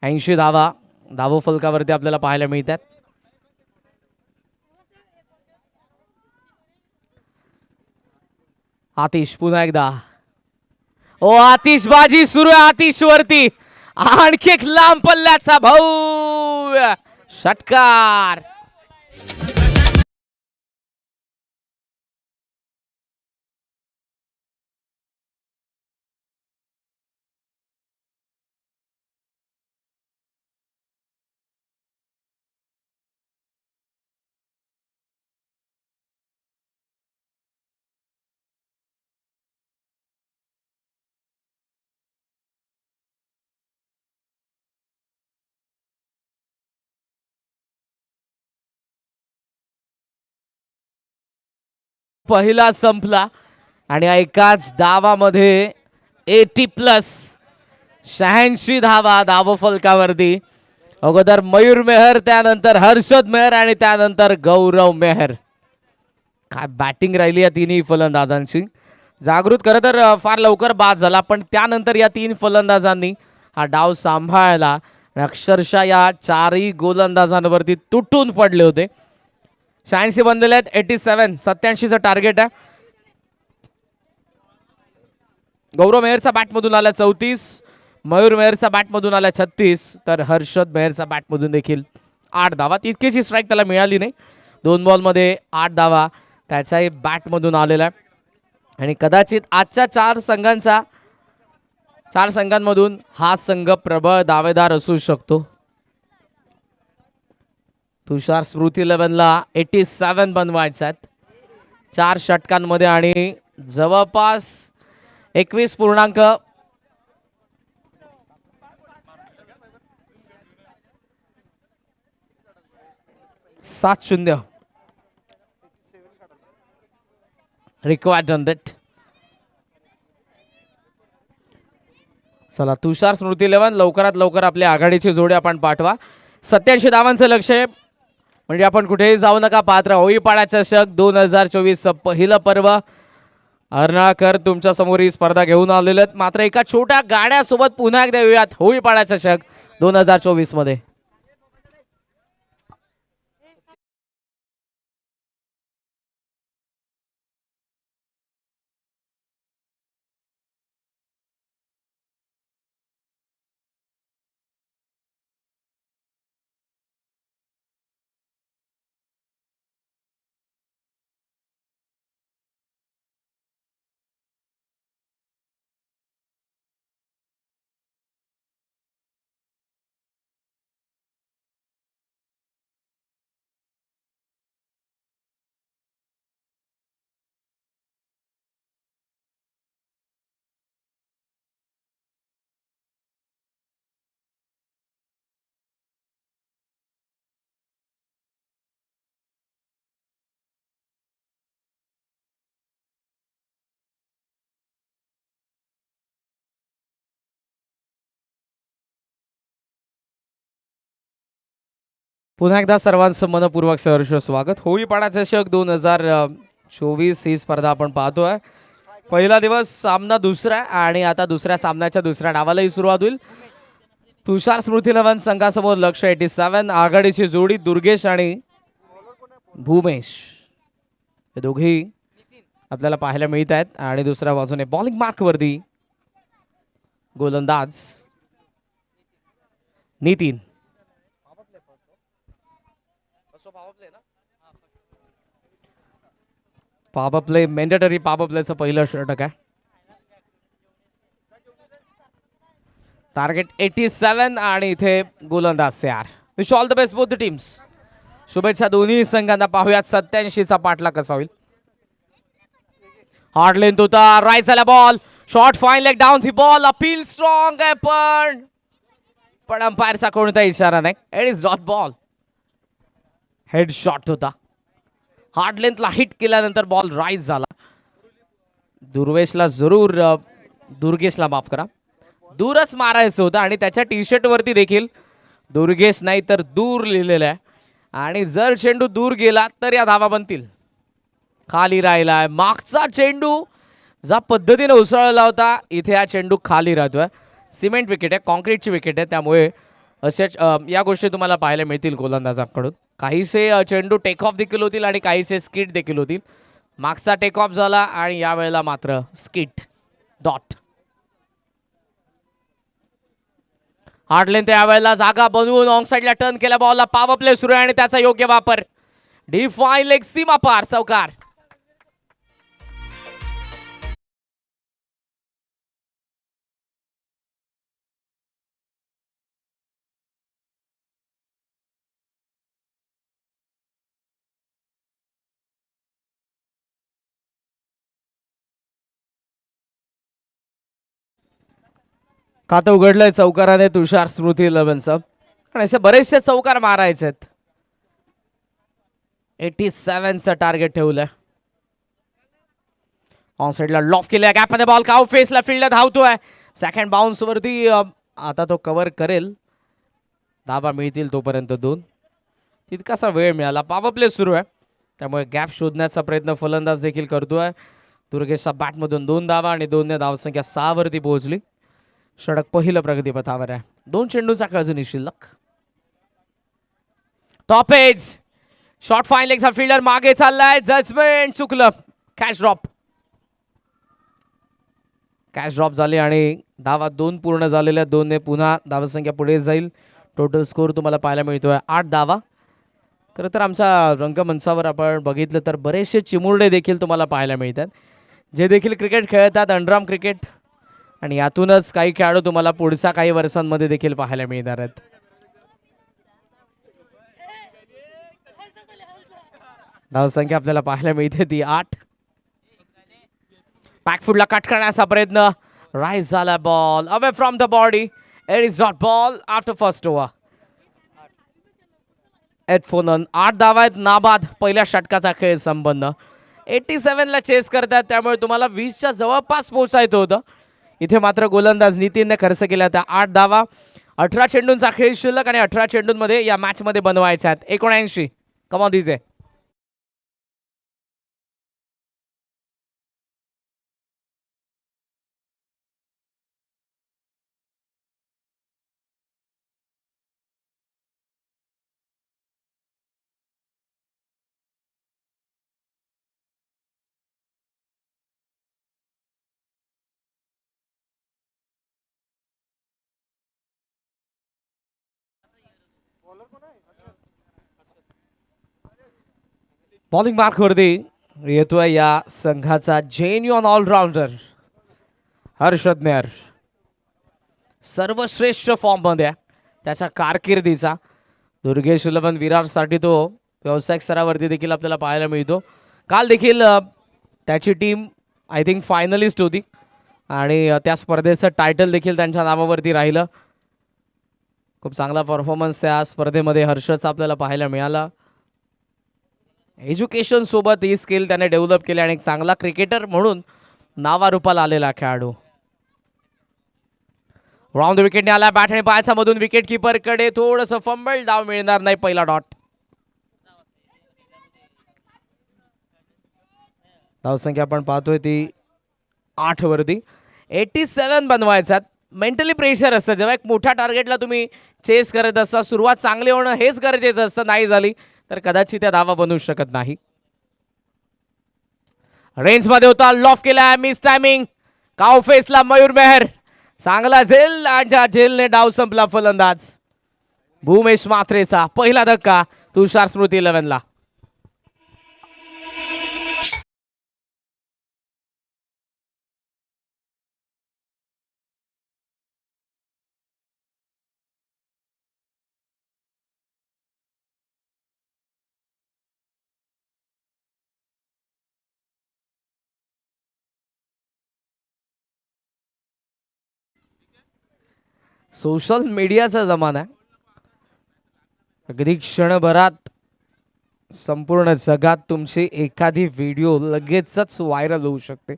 80 धावा धावफलकावरती आपल्याला पाहायला मिळतात. आतिश पुन्हा एकदा. ओ आतिशबाजी सुरू आहे आतिश वरती. आणखी एक लांब पल्ल्याचा भव्य षटकार. पहिला संपला आणि एकाच डावामध्ये 80+ 86 धावा धावफलकावरती. अगोदर मयूर मेहर, त्यानंतर हर्षद मेहर आणि त्यानंतर गौरव मेहर. काय बॅटिंग राहिली या तिन्ही फलंदाजांची. जागृत खरं तर फार लवकर बाद झाला, पण त्यानंतर या 3 फलंदाजांनी हा डाव सांभाळला. अक्षरशः या 4ही गोलंदाजांवरती तुटून पडले होते. 86 बनलेले आहेत. 87 टार्गेट आहे. गौरव मेहरचा बॅटमधून आला 34, मयूर मेहरचा बॅटमधून आला 36, तर हर्षद मेहरचा बॅटमधून देखील 8 धावा. तितकीची स्ट्राईक त्याला मिळाली नाही. 2 बॉलमध्ये 8 धावा त्याच्याही बॅटमधून आलेला आहे. आणि कदाचित आजच्या 4 संघांमधून हा संघ प्रबळ दावेदार असू शकतो. तुषार स्मृती 11ला 87 बनवायचे आहेत 4 षटकांमध्ये आणि जवळपास 21.70 रिक्वायर्ड ऑन दॅट. चला तुषार स्मृती 11 लवकरात लवकर आपल्या आघाडीची जोडी आपण पाठवा. 87 धावांचं लक्ष आहे, म्हणजे आपण कुठेही जाऊ नका. पात्र होळीपाडा चषक 2024 पहिलं पर्व. अर्नाळकर तुमच्या समोर ही स्पर्धा घेऊन आलेले आहेत. मात्र एका छोट्या गाड्यासोबत पुन्हा एकदा येऊयात होळीपाडा चषक 2024 मध्ये. पुन्हा एकदा सर्वांचं मनपूर्वक सहर्ष स्वागत. होळीपाडा चषक 2024 ही स्पर्धा आपण पाहतोय. पहिला दिवस सामना दुसरा आणि आता दुसऱ्या सामन्याच्या दुसऱ्या डावालाही सुरुवात होईल. तुषार स्मृती 11 संघासमोर लक्ष 87. आघाडीची जोडी दुर्गेश आणि भूमेश हे दोघेही आपल्याला पाहायला मिळत आहेत. आणि दुसऱ्या बाजूने बॉलिंग मार्क वरती गोलंदाज Nitin. Power play mandatory power प्लेचं पहिलं षटक आहे. टार्गेट 87 आणि इथे गोलंदाज तयार. Wish all the best both the teams. शुभेच्छा दोन्ही संघांना. पाहूयात 87चा पाठला कसा होईल. हार्ड लेंथ होता. राईट झाला ball. Short fine leg down the ball. Appeal strong आहे पण अंपायरचा कोणता इशारा नाही. It is dot ball. Head shot होता. हार्ड लेंथला हिट केल्यानंतर बॉल राईज झाला. दुर्गेशला माफ करा, दूरच मारायचं होतं आणि त्याच्या टी शर्ट वरती देखील दुर्गेश नाही तर दूर लिहिलेलं आहे. आणि जर चेंडू दूर गेला तर या धावा बनतील. खाली राहिलाय. मागचा चेंडू ज्या पद्धतीने उसळला होता इथे हा चेंडू खाली राहतोय. सिमेंट विकेट आहे, कॉन्क्रीटची विकेट आहे, त्यामुळे असेच या गोष्टी तुम्हाला पाहायला मिळतील गोलंदाजांकडून. काहीसे चेंडू टेक ऑफ देखील होतील आणि काहीसे स्किट देखील होतील. मागचा टेक ऑफ झाला आणि यावेळेला मात्र स्किट. डॉट. हार्ड लेंथ यावेळेला जागा बनवून ऑन साईडला टर्न केल्या बॉलला पॉवर प्ले सुरू आहे आणि त्याचा योग्य वापर. डिफाईन लेग सीमा पार चौकार. खातं उघडलंय चौकाराने तुषार स्मृती 11चं. आणि असे बरेचसे चौकार मारायचे आहेत. 87चं टार्गेट ठेवलंय. ऑन साइडला लॉफ केलंय. गॅपमध्ये बॉल काउ फेसला फील्ड धावतोय. सेकंड बाउन्स वरती आता तो कव्हर करेल. धाबा मिळतील तोपर्यंत 2. तितकासा वेळ मिळाला. पॉवर प्ले सुरू आहे त्यामुळे गॅप शोधण्याचा प्रयत्न फलंदाज देखील करतोय. दुर्गेशच्या बॅटमधून 2 धावा आणि 2 धावसंख्या 6 वरती पोहोचली. षटक पहिलं प्रगतीपथावर आहे. 2 चेंडूचा खेळ अजून शिल्लक. Top edge. शॉर्ट फाईन लेगचा फील्डर मागे चाललाय. जजमेंट चुकलं. कॅच ड्रॉप झाले आणि धावा 2 पूर्ण झालेल्या. 2ने पुन्हा धावसंख्या पुढे जाईल. टोटल स्कोर तुम्हाला पाहायला मिळतोय 8 धावा. खरं तर आमच्या रंगमंचावर आपण बघितलं तर बरेचसे चिमुरडे देखील तुम्हाला पाहायला मिळतात जे देखील क्रिकेट खेळतात. Underarm cricket. आणि यातूनच काही खेळाडू तुम्हाला पुढच्या काही वर्षांमध्ये देखील पाहायला मिळणार आहेत. धावसंख्या आपल्याला पाहायला मिळते ती 8. बॅकफुटला कट करण्याचा प्रयत्न. राईज झाला ball away from the body. It is dot ball after first over. 8 धावा आहेत. नाबाद. पहिल्या षटकाचा खेळ संपन्न. 87ला चेस करतात त्यामुळे तुम्हाला 20च्या जवळपास पोहोचायचं होतं. इथे मात्र गोलंदाज नितीनने खर्च केला त्या 8 धावा. 18 चेंडूंचा खेळ शिल्लक आणि 18 चेंडूंमध्ये या मॅच मध्ये बनवायचे आहेत 79. Come on DJ. बॉलिंग मार्क वरती येतोय या संघाचा जेन्युइन ऑलराऊंडर हर्षद नेहर. सर्वश्रेष्ठ फॉर्म मध्ये त्याच्या कारकिर्दीचा. दुर्गेश 11 विरारसाठी तो व्यावसायिक स्तरावरती देखील आपल्याला पाहायला मिळतो. काल देखील त्याची टीम आय थिंक फायनलिस्ट होती आणि त्या स्पर्धेचं टायटल देखील त्यांच्या नावावरती राहिलं. खूप चांगला परफॉर्मन्स त्या स्पर्धेमध्ये हर्षदचा आपल्याला पाहायला मिळाला. एज्युकेशन सोबत ही स्किल त्याने डेव्हलप केली आणि एक चांगला क्रिकेटर म्हणून नावारूपाला आलेला खेळाडू. राऊंड द विकेटने आला बॅट आणि पायाचा मधून विकेट किपर कडे थोडंसं फंबल, डाव मिळणार नाही, पहिला डॉट. धावसंख्या आपण पाहतोय ती 8 वरती. 87 बनवायचा. मेंटली प्रेशर असतं जेव्हा एक मोठ्या टार्गेटला तुम्ही चेस करत असता. सुरुवात चांगली होणं हेच गरजेचं असतं, नाही झाली तर कदाचित त्या धावा बनवू शकत नाही. रेंज मध्ये होता, लॉफ केला, मिस टायमिंग. काव फेसला मयूर मेहर, चांगला झेल आणि ज्या झेलने डाव संपला फलंदाज भूमेश मात्रेचा. पहिला धक्का तुषार स्मृती 11 ला. सोशल मीडियाचा जमाना आहे. अगदी क्षणभरात संपूर्ण जगात तुमची एखादी व्हिडिओ लगेचच व्हायरल होऊ शकते,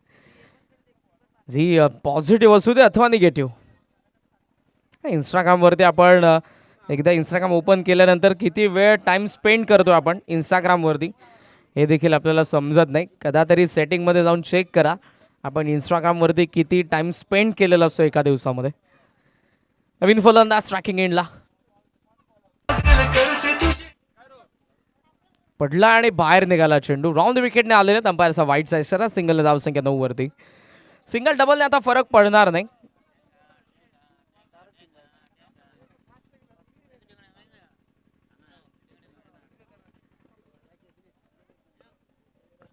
जी पॉझिटिव्ह असू दे अथवा निगेटिव्ह. इंस्टाग्रामवरती आपण एकदा इंस्टाग्राम ओपन केल्यानंतर किती वेळ टाइम स्पेंड करतो आपण इंस्टाग्रामवरती हे देखील आपल्याला समजत नाही. कदातरी सेटिंगमध्ये जाऊन चेक करा आपण इंस्टाग्रामवरती किती टाइम स्पेंड केलेला असतो एका दिवसामध्ये. नवीन फलंदाज ट्रॅकिंग एंडला पडला आणि बाहेर निघाला चेंडू. राऊंड विकेटने आलेले अंपायरचा वाईटचा इशारा. सिंगल धावसंख्या 9 वरती. सिंगल डबलने आता फरक पडणार नाही.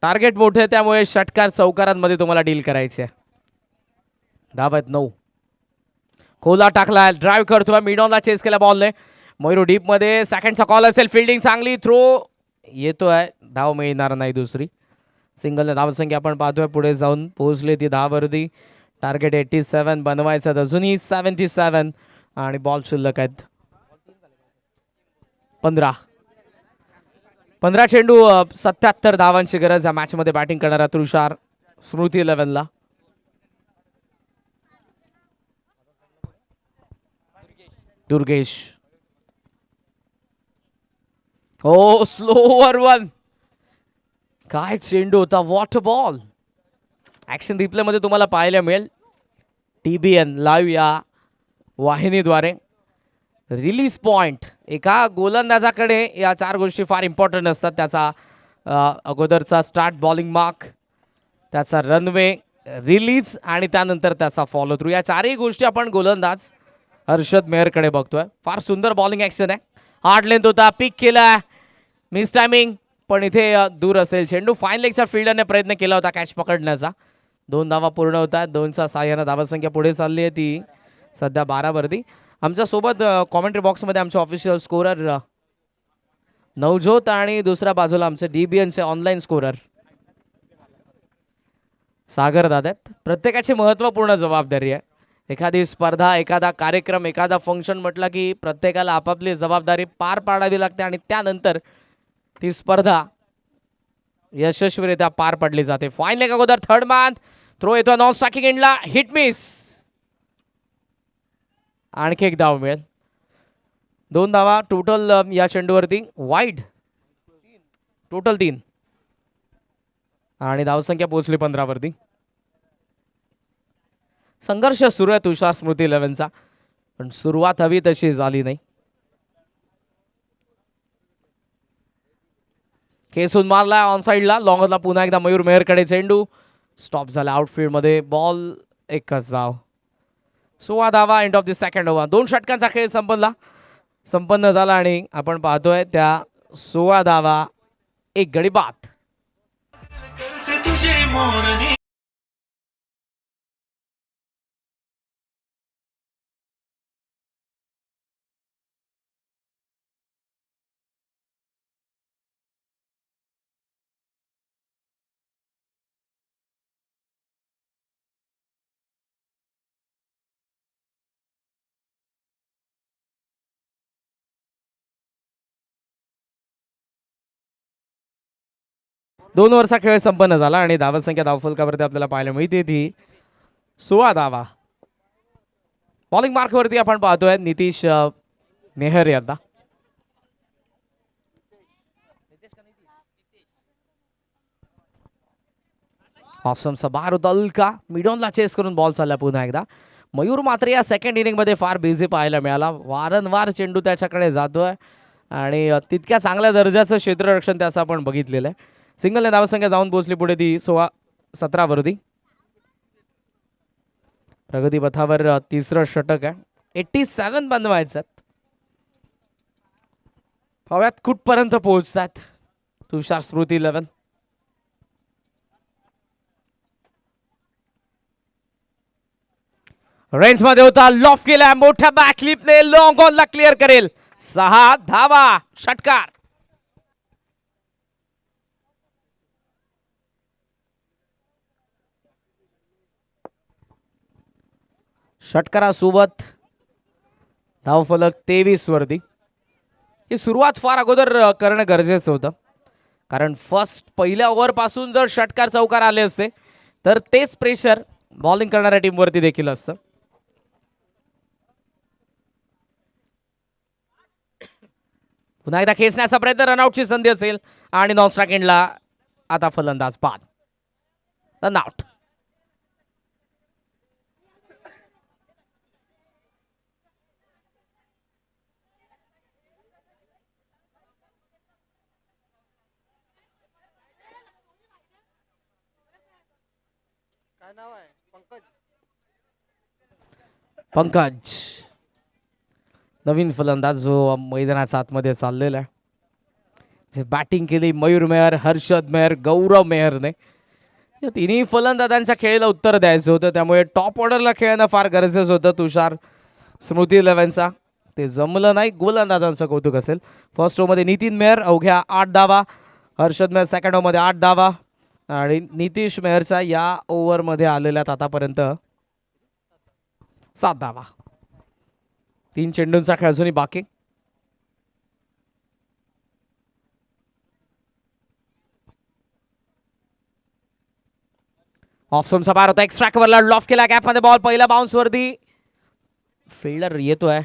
टार्गेट मोठे त्यामुळे षटकार चौकारांमध्ये तुम्हाला डील करायचे. धाव आहेत 9. खोला टाकला, ड्राईव्ह करतोय, मिडॉनला चेस केला बॉलने. मयूर डीप मध्ये सेकंडचा कॉल असेल. फिल्डिंग चांगली, थ्रो येतोय, धाव मिळणार नाही दुसरी. सिंगल धावसंख्या आपण पाहतोय पुढे जाऊन पोहोचले ती 10 वरती. टार्गेट 87 बनवायचं, अजूनही 77 आणि बॉल शिल्लक आहेत 15 चेंडू 77 धावांची गरज या मॅच मध्ये बॅटिंग करणारा तुषार स्मृती 11 ला. दुर्गेश, ओ स्लो ओव्हर 1. काय चेंडू होता, वॉट बॉल. ऍक्शन रिप्ले मध्ये तुम्हाला पाहायला मिळेल TBN लाईव्ह या वाहिनीद्वारे. रिलीज पॉइंट एका गोलंदाजाकडे या 4 गोष्टी फार इम्पॉर्टंट असतात. त्याचा अगोदरचा स्टार्ट बॉलिंग मार्क, त्याचा रनवे, रिलीज आणि त्यानंतर त्याचा फॉलो थ्रू. या 4ही गोष्टी आपण गोलंदाज हर्षद मेहरकडे बघतोय. फार सुंदर बॉलिंग ॲक्शन आहे. हार्ड लेंथ होता, पिक केला, मिस टायमिंग, पण इथे दूर असेल चेंडू. फाईन लेगच्या फिल्डरने प्रयत्न केला होता कॅच पकडण्याचा. 2 धावा पूर्ण होतात. 2च्या साह्यानं धावसंख्या पुढे चालली आहे ती सध्या 12 वरती. आमच्या सोबत कॉमेंट्री बॉक्समध्ये आमचे ऑफिशियल स्कोरर नवज्योत आणि दुसऱ्या बाजूला आमचे DBNचे ऑनलाईन स्कोरर सागर दादा आहेत. प्रत्येकाची महत्त्वपूर्ण जबाबदारी आहे. एखादी स्पर्धा, एखादा कार्यक्रम, एखादा फंक्शन म्हटलं की प्रत्येकाला आपापली जबाबदारी पार पाडावी लागते आणि त्यानंतर ती स्पर्धा यशस्वीरित्या पार पडली जाते. फाईन लेग अगोदर थर्ड मॅन, थ्रो येतो नॉन स्ट्रायकिंग एंडला, हिट मिस. आणखी एक धाव मिळेल. 2 धावा टोटल या चेंडूवरती. वाईड टोटल 3 आणि धावसंख्या पोहोचली 15 वरती. संघर्ष सुरू आहे तुषार स्मृती 11 चा, पण सुरुवात हवी तशी झाली नाही. खेचून मारला ऑन साइडला, लॉंगरला पुन्हा एकदा मयूर मेहरकडे चेंडू. स्टॉप झाला आउटफील्ड मध्ये बॉल. एकच धाव, 16 धावा, end of the second over. 2 षटकांचा खेळ संपन्न झाला आणि आपण पाहतोय त्या 16 धावा, 1 गडी बाद. दोन ओव्हरचा खेळ संपन्न झाला आणि धावसंख्या धावफलकावरती आपल्याला पाहायला मिळते ती 16 धावा. बॉलिंग मार्कवरती आपण पाहतोय नितीश मेहर यांना. ऑफस्टंपचा बार होता अल्का, मिडॉनला चेस करून बॉल चालला पुन्हा एकदा. मयूर मात्र या सेकंड इनिंग मध्ये फार बिझी पाहायला मिळाला. वारंवार चेंडू त्याच्याकडे जातोय आणि तितक्या चांगल्या दर्जाचं क्षेत्ररक्षण त्याचं आपण बघितलेलं आहे. सिंगलने धावसंख्या जाऊन पोहोचली पुढे ती 16-17 वरती. प्रगती पथावर तिसरं षटक आहे. 87 बनवायचं. हव्यात कुठपर्यंत पोहोचतात तुषार स्मृती 11. रेंज मध्ये होता, लॉफ केला, मोठ्या बॅकलिपने लॉंग ऑनला क्लिअर करेल. 6 धावा, षटकार. षटकारासोबत धावफलक 23 वरती. ही सुरुवात फार अगोदर करणं गरजेचं होतं, कारण पहिल्या ओव्हर पासून जर षटकार चौकार आले असते तर तेच प्रेशर बॉलिंग करणाऱ्या टीमवरती देखील असतं. पुन्हा एकदा खेचण्याचा प्रयत्न, रनआउटची संधी असेल आणि नॉन स्ट्राइक एंडला आता फलंदाज बाद. रनआउट. पंकज नवीन फलंदाज जो मैदानाच्या आतमध्ये चाललेला आहे. जे बॅटिंग केली मयूर मेहर, हर्षद मेहर, गौरव मेहरने. या तिन्ही फलंदाजांच्या खेळीला उत्तर द्यायचं होतं, त्यामुळे टॉप ऑर्डरला खेळणं फार गरजेचं होतं तुषार स्मृती 11चा. ते जमलं नाही. गोलंदाजांचं कौतुक असेल. फर्स्ट ओव्हरमध्ये नितीन मेहर अवघ्या 8 धावा, हर्षद मेहर सेकंड ओव्हरमध्ये 8 धावा आणि नितीश मेहरचा या ओव्हरमध्ये आलेल्यात आतापर्यंत 7 धावा. 3 चेंडूंचा खेळ अजूनही बाकी. ऑफ स्टंपचा बार होता, एक्स्ट्रा कव्हरला लॉफ केला, गॅपमध्ये बॉल, पहिला बाउन्स वरती. फिल्डर येतोय,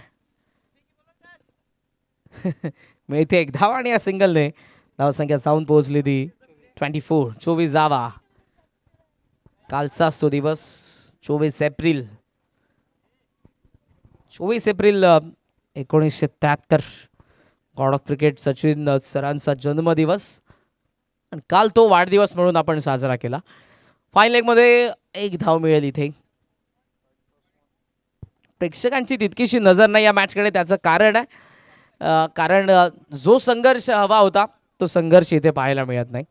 मिळते एक धाव आणि या सिंगलने धावसंख्या जाऊन पोहोचली ती 24 धावा. कालचाच तो दिवस 24 April 1973. God of cricket Sachin सरांचा जन्मदिवस आणि काल तो वाढदिवस म्हणून आपण साजरा केला. फाईन लेगमध्ये एक धाव मिळेल इथे. प्रेक्षकांची तितकीशी नजर नाही या मॅचकडे. त्याचं कारण आहे कारण जो संघर्ष हवा होता तो संघर्ष इथे पाहायला मिळत नाही.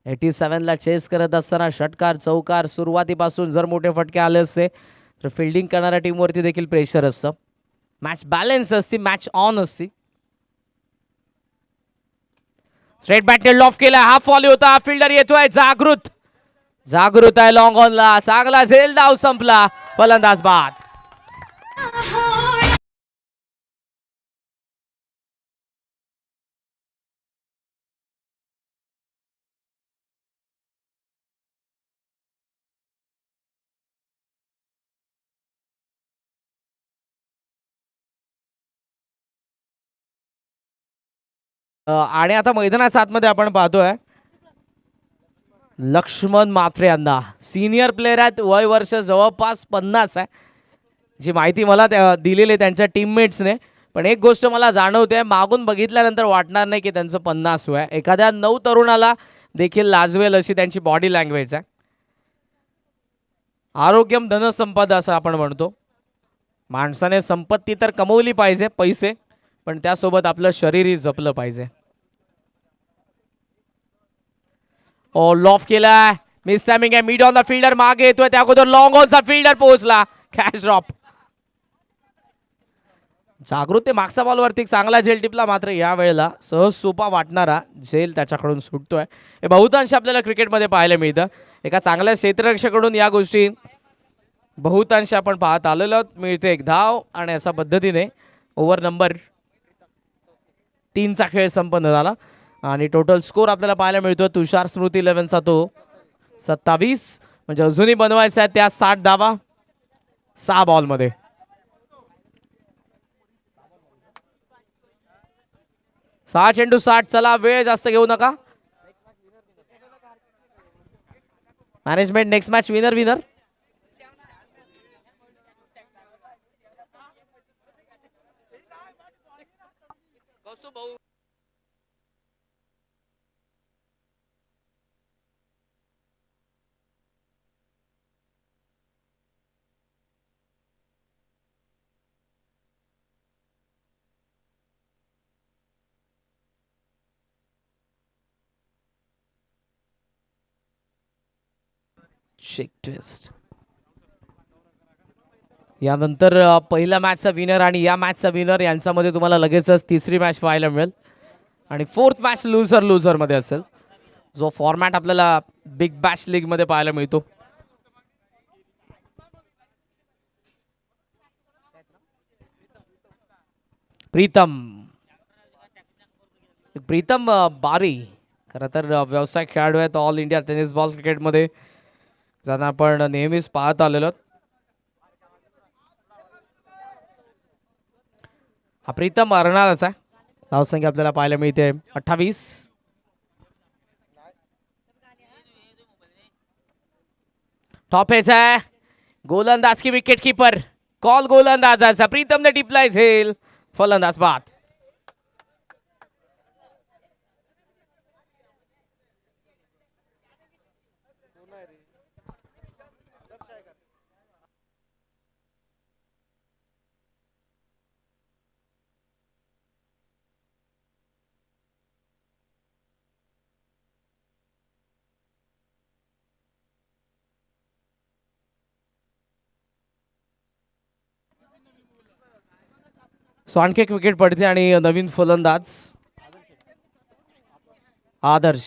87ला चेस करत असताना षटकार चौकार सुरुवातीपासून जर मोठे फटके आले असते तर फिल्डिंग करणाऱ्या टीमवरती देखील प्रेशर असतं. मॅच बॅलन्स असती, मॅच ऑन असती. स्ट्रेट बॅटने लॉफ केला, हा फॉली होता. फिल्डर येतोय, जागृत आहे लॉंग ऑनला. चांगला झेल, डाव संपला, फलंदाज बाद. आणि आता मैदानाच्या आतमध्ये आपण पाहतोय लक्ष्मण मात्रे यांना. सिनियर प्लेयर आहेत, वय वर्ष जवळपास 50 आहे. जी माहिती मला दिलेली त्यांच्या टीममेट्सने. पण एक गोष्ट मला जाणवते, मागून बघितल्यानंतर वाटणार नाही की त्यांचं 50 वय. एखाद्या नऊ तरुणाला देखील लाजवेल अशी त्यांची बॉडी लँग्वेज आहे. आरोग्यम धनसंपदा असं आपण म्हणतो. माणसाने संपत्ती तर कमवली पाहिजे, पैसे, पण त्यासोबत आपलं शरीरही जपलं पाहिजे. ओ लॉफ केला, मिस टायमिंग आहे. मिड ऑनचा फिल्डर मागे येतोय, त्या अगोदर लॉंग ऑनचा फिल्डर पोहोचला. Catch drop. जागृत मागचा बॉलवरती चांगला झेल टिपला, मात्र या वेळेला सहज सोपा वाटणारा झेल त्याच्याकडून सुटतोय. हे बहुतांश आपल्याला क्रिकेटमध्ये पाहायला मिळतं. एका चांगल्या क्षेत्ररक्षकाकडून या गोष्टी बहुतांश आपण पाहत आलेलो आहोत. मिळते एक धाव आणि अशा पद्धतीने ओव्हर नंबर 3चा खेळ संपन्न झाला आणि टोटल स्कोर आपल्याला पाहायला मिळतो तुषार स्मृती 11चा तो 27. म्हणजे अजूनही बनवायचा आहे त्या 60 धावा 6 बॉलमध्ये. 6 चेंडू 60. चला वेळ जास्त घेऊ नका. Management next match winner winner. Shake twist. यानंतर पहिल्या मॅचचा विनर आणि या मॅचचा विनर यांच्यामध्ये तुम्हाला लगेचच तिसरी मॅच पाहायला मिळेल आणि फोर्थ मॅच लुझर लुझर मध्ये असेल, जो फॉर्मॅट आपल्याला बिग बॅश लीग मध्ये पाहायला मिळतो. प्रीतम बारी खरं तर व्यवसाय खेळाडू आहेत ऑल इंडिया टेनिस बॉल क्रिकेटमध्ये, ज्यांना आपण नेहमीच पाहत आलेलो. हा प्रीतम अर्नाळाचा धावसंख्या आपल्याला पाहायला मिळते 28. टॉप एज है गोलंदाज की विकेट कीपर. कॉल गोलंदाजाचा. प्रीतमने टिपलाय झेल. फलंदाज बाद. सो आणखी एक विकेट पडते आणि नवीन फलंदाज आदर्श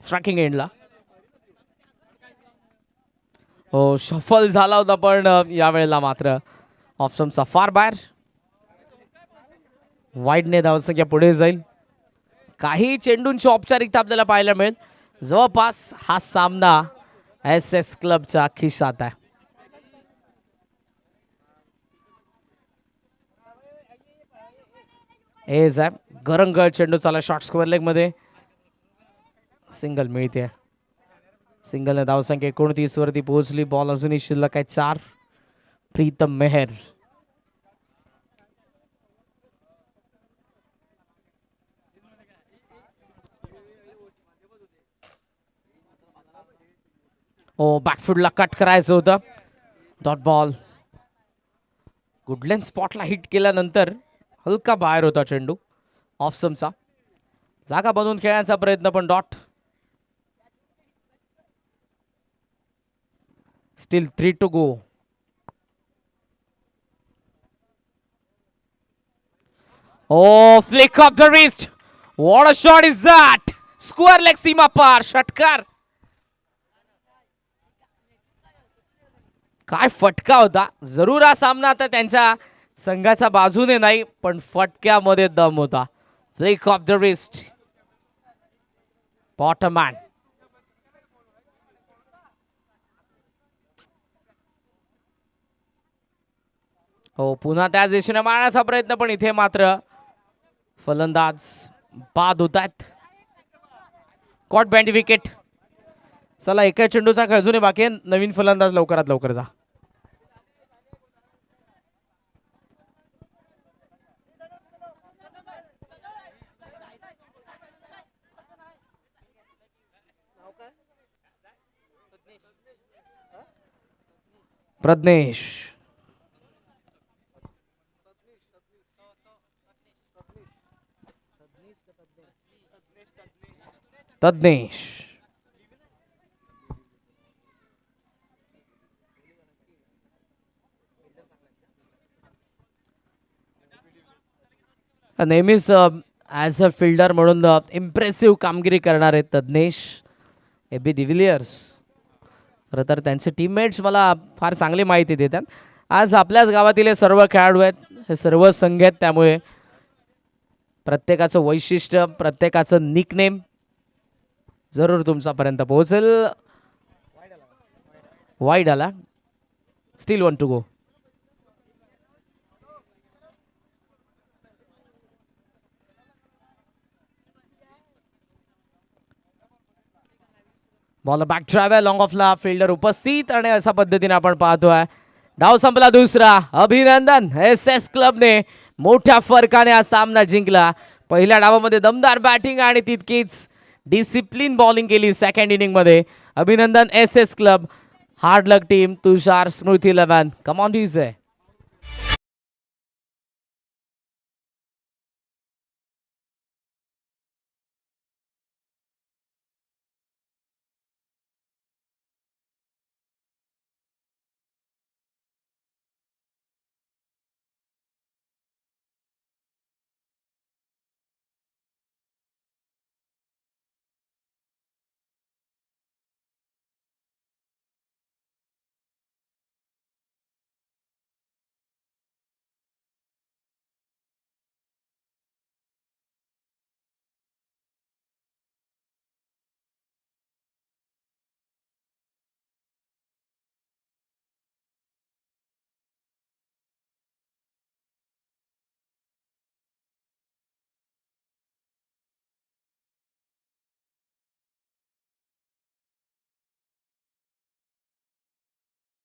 स्ट्रायकिंग एंडला. हो शफल झाला होता पण यावेळेला मात्र ऑप्शनचा फार बाहेर. वाईडने धावसंख्या पुढे जाईल. काही चेंडूंची औपचारिकता आपल्याला पाहायला मिळेल. जवळपास हा सामना SS क्लबच्या खिशात आहे. एज आहे गरंगळ चेंडू चाला शॉर्ट स्क्वेअर लेग मध्ये. सिंगल मिळते. सिंगलने धावसंख्या 29 वरती पोहोचली. बॉल अजूनही शिल्लक आहे 4. प्रीतम मेहर. ओ बॅकफुटला कट करायचं होतं. Dot ball. गुडलेन स्पॉटला हिट केल्यानंतर हलका बाहेर होता चेंडू ऑफ स्टंपचा. जागा बनवून खेळण्याचा प्रयत्न पण dot. Still 3 to go. Oh flick off the wrist. What a shot is that. Square leg सीमा पार षटकार. काय फटका होता. जरूर हा सामना आता त्यांच्या संघाच्या बाजूने नाही पण फटक्यामध्ये दम होता. Flick off the wrist. Bottom man. हो पुन्हा त्याच दिशेने मारण्याचा प्रयत्न पण इथे मात्र फलंदाज बाद होत आहेत. कॉट बँड विकेट. चला एका चेंडूचा खेळ अजूनही बाकी आहे. नवीन फलंदाज लवकरात लवकर जा. प्रज्ञेश. तज्ञेश. नेहमीच ॲज अ फिल्डर म्हणून इम्प्रेसिव्ह कामगिरी करणारे तज्ञेश. AB de Villiers. खरं तर त्यांचे टीममेट्स मला फार चांगली माहिती देतात. आज आपल्याच गावातील हे सर्व खेळाडू आहेत. हे सर्व संघ आहेत. त्यामुळे प्रत्येकाचं वैशिष्ट्य प्रत्येकाचं निकनेम जरूर तुमच्यापर्यंत पोहोचेल. वाईड आला. Still 1 to go. Ball back drive long ऑफला फिल्डर उपस्थित आणि अशा पद्धतीने आपण पाहतोय डाव संपला दुसरा. अभिनंदन, SS क्लबने मोठ्या फरकाने हा सामना जिंकला. पहिल्या डावामध्ये दमदार बॅटिंग आणि तितकीच डिसिप्लिन बॉलिंग केली सेकंड इनिंग मध्ये. अभिनंदन SS club. Hard luck team. Tushar, Smriti 11. Come on DJ.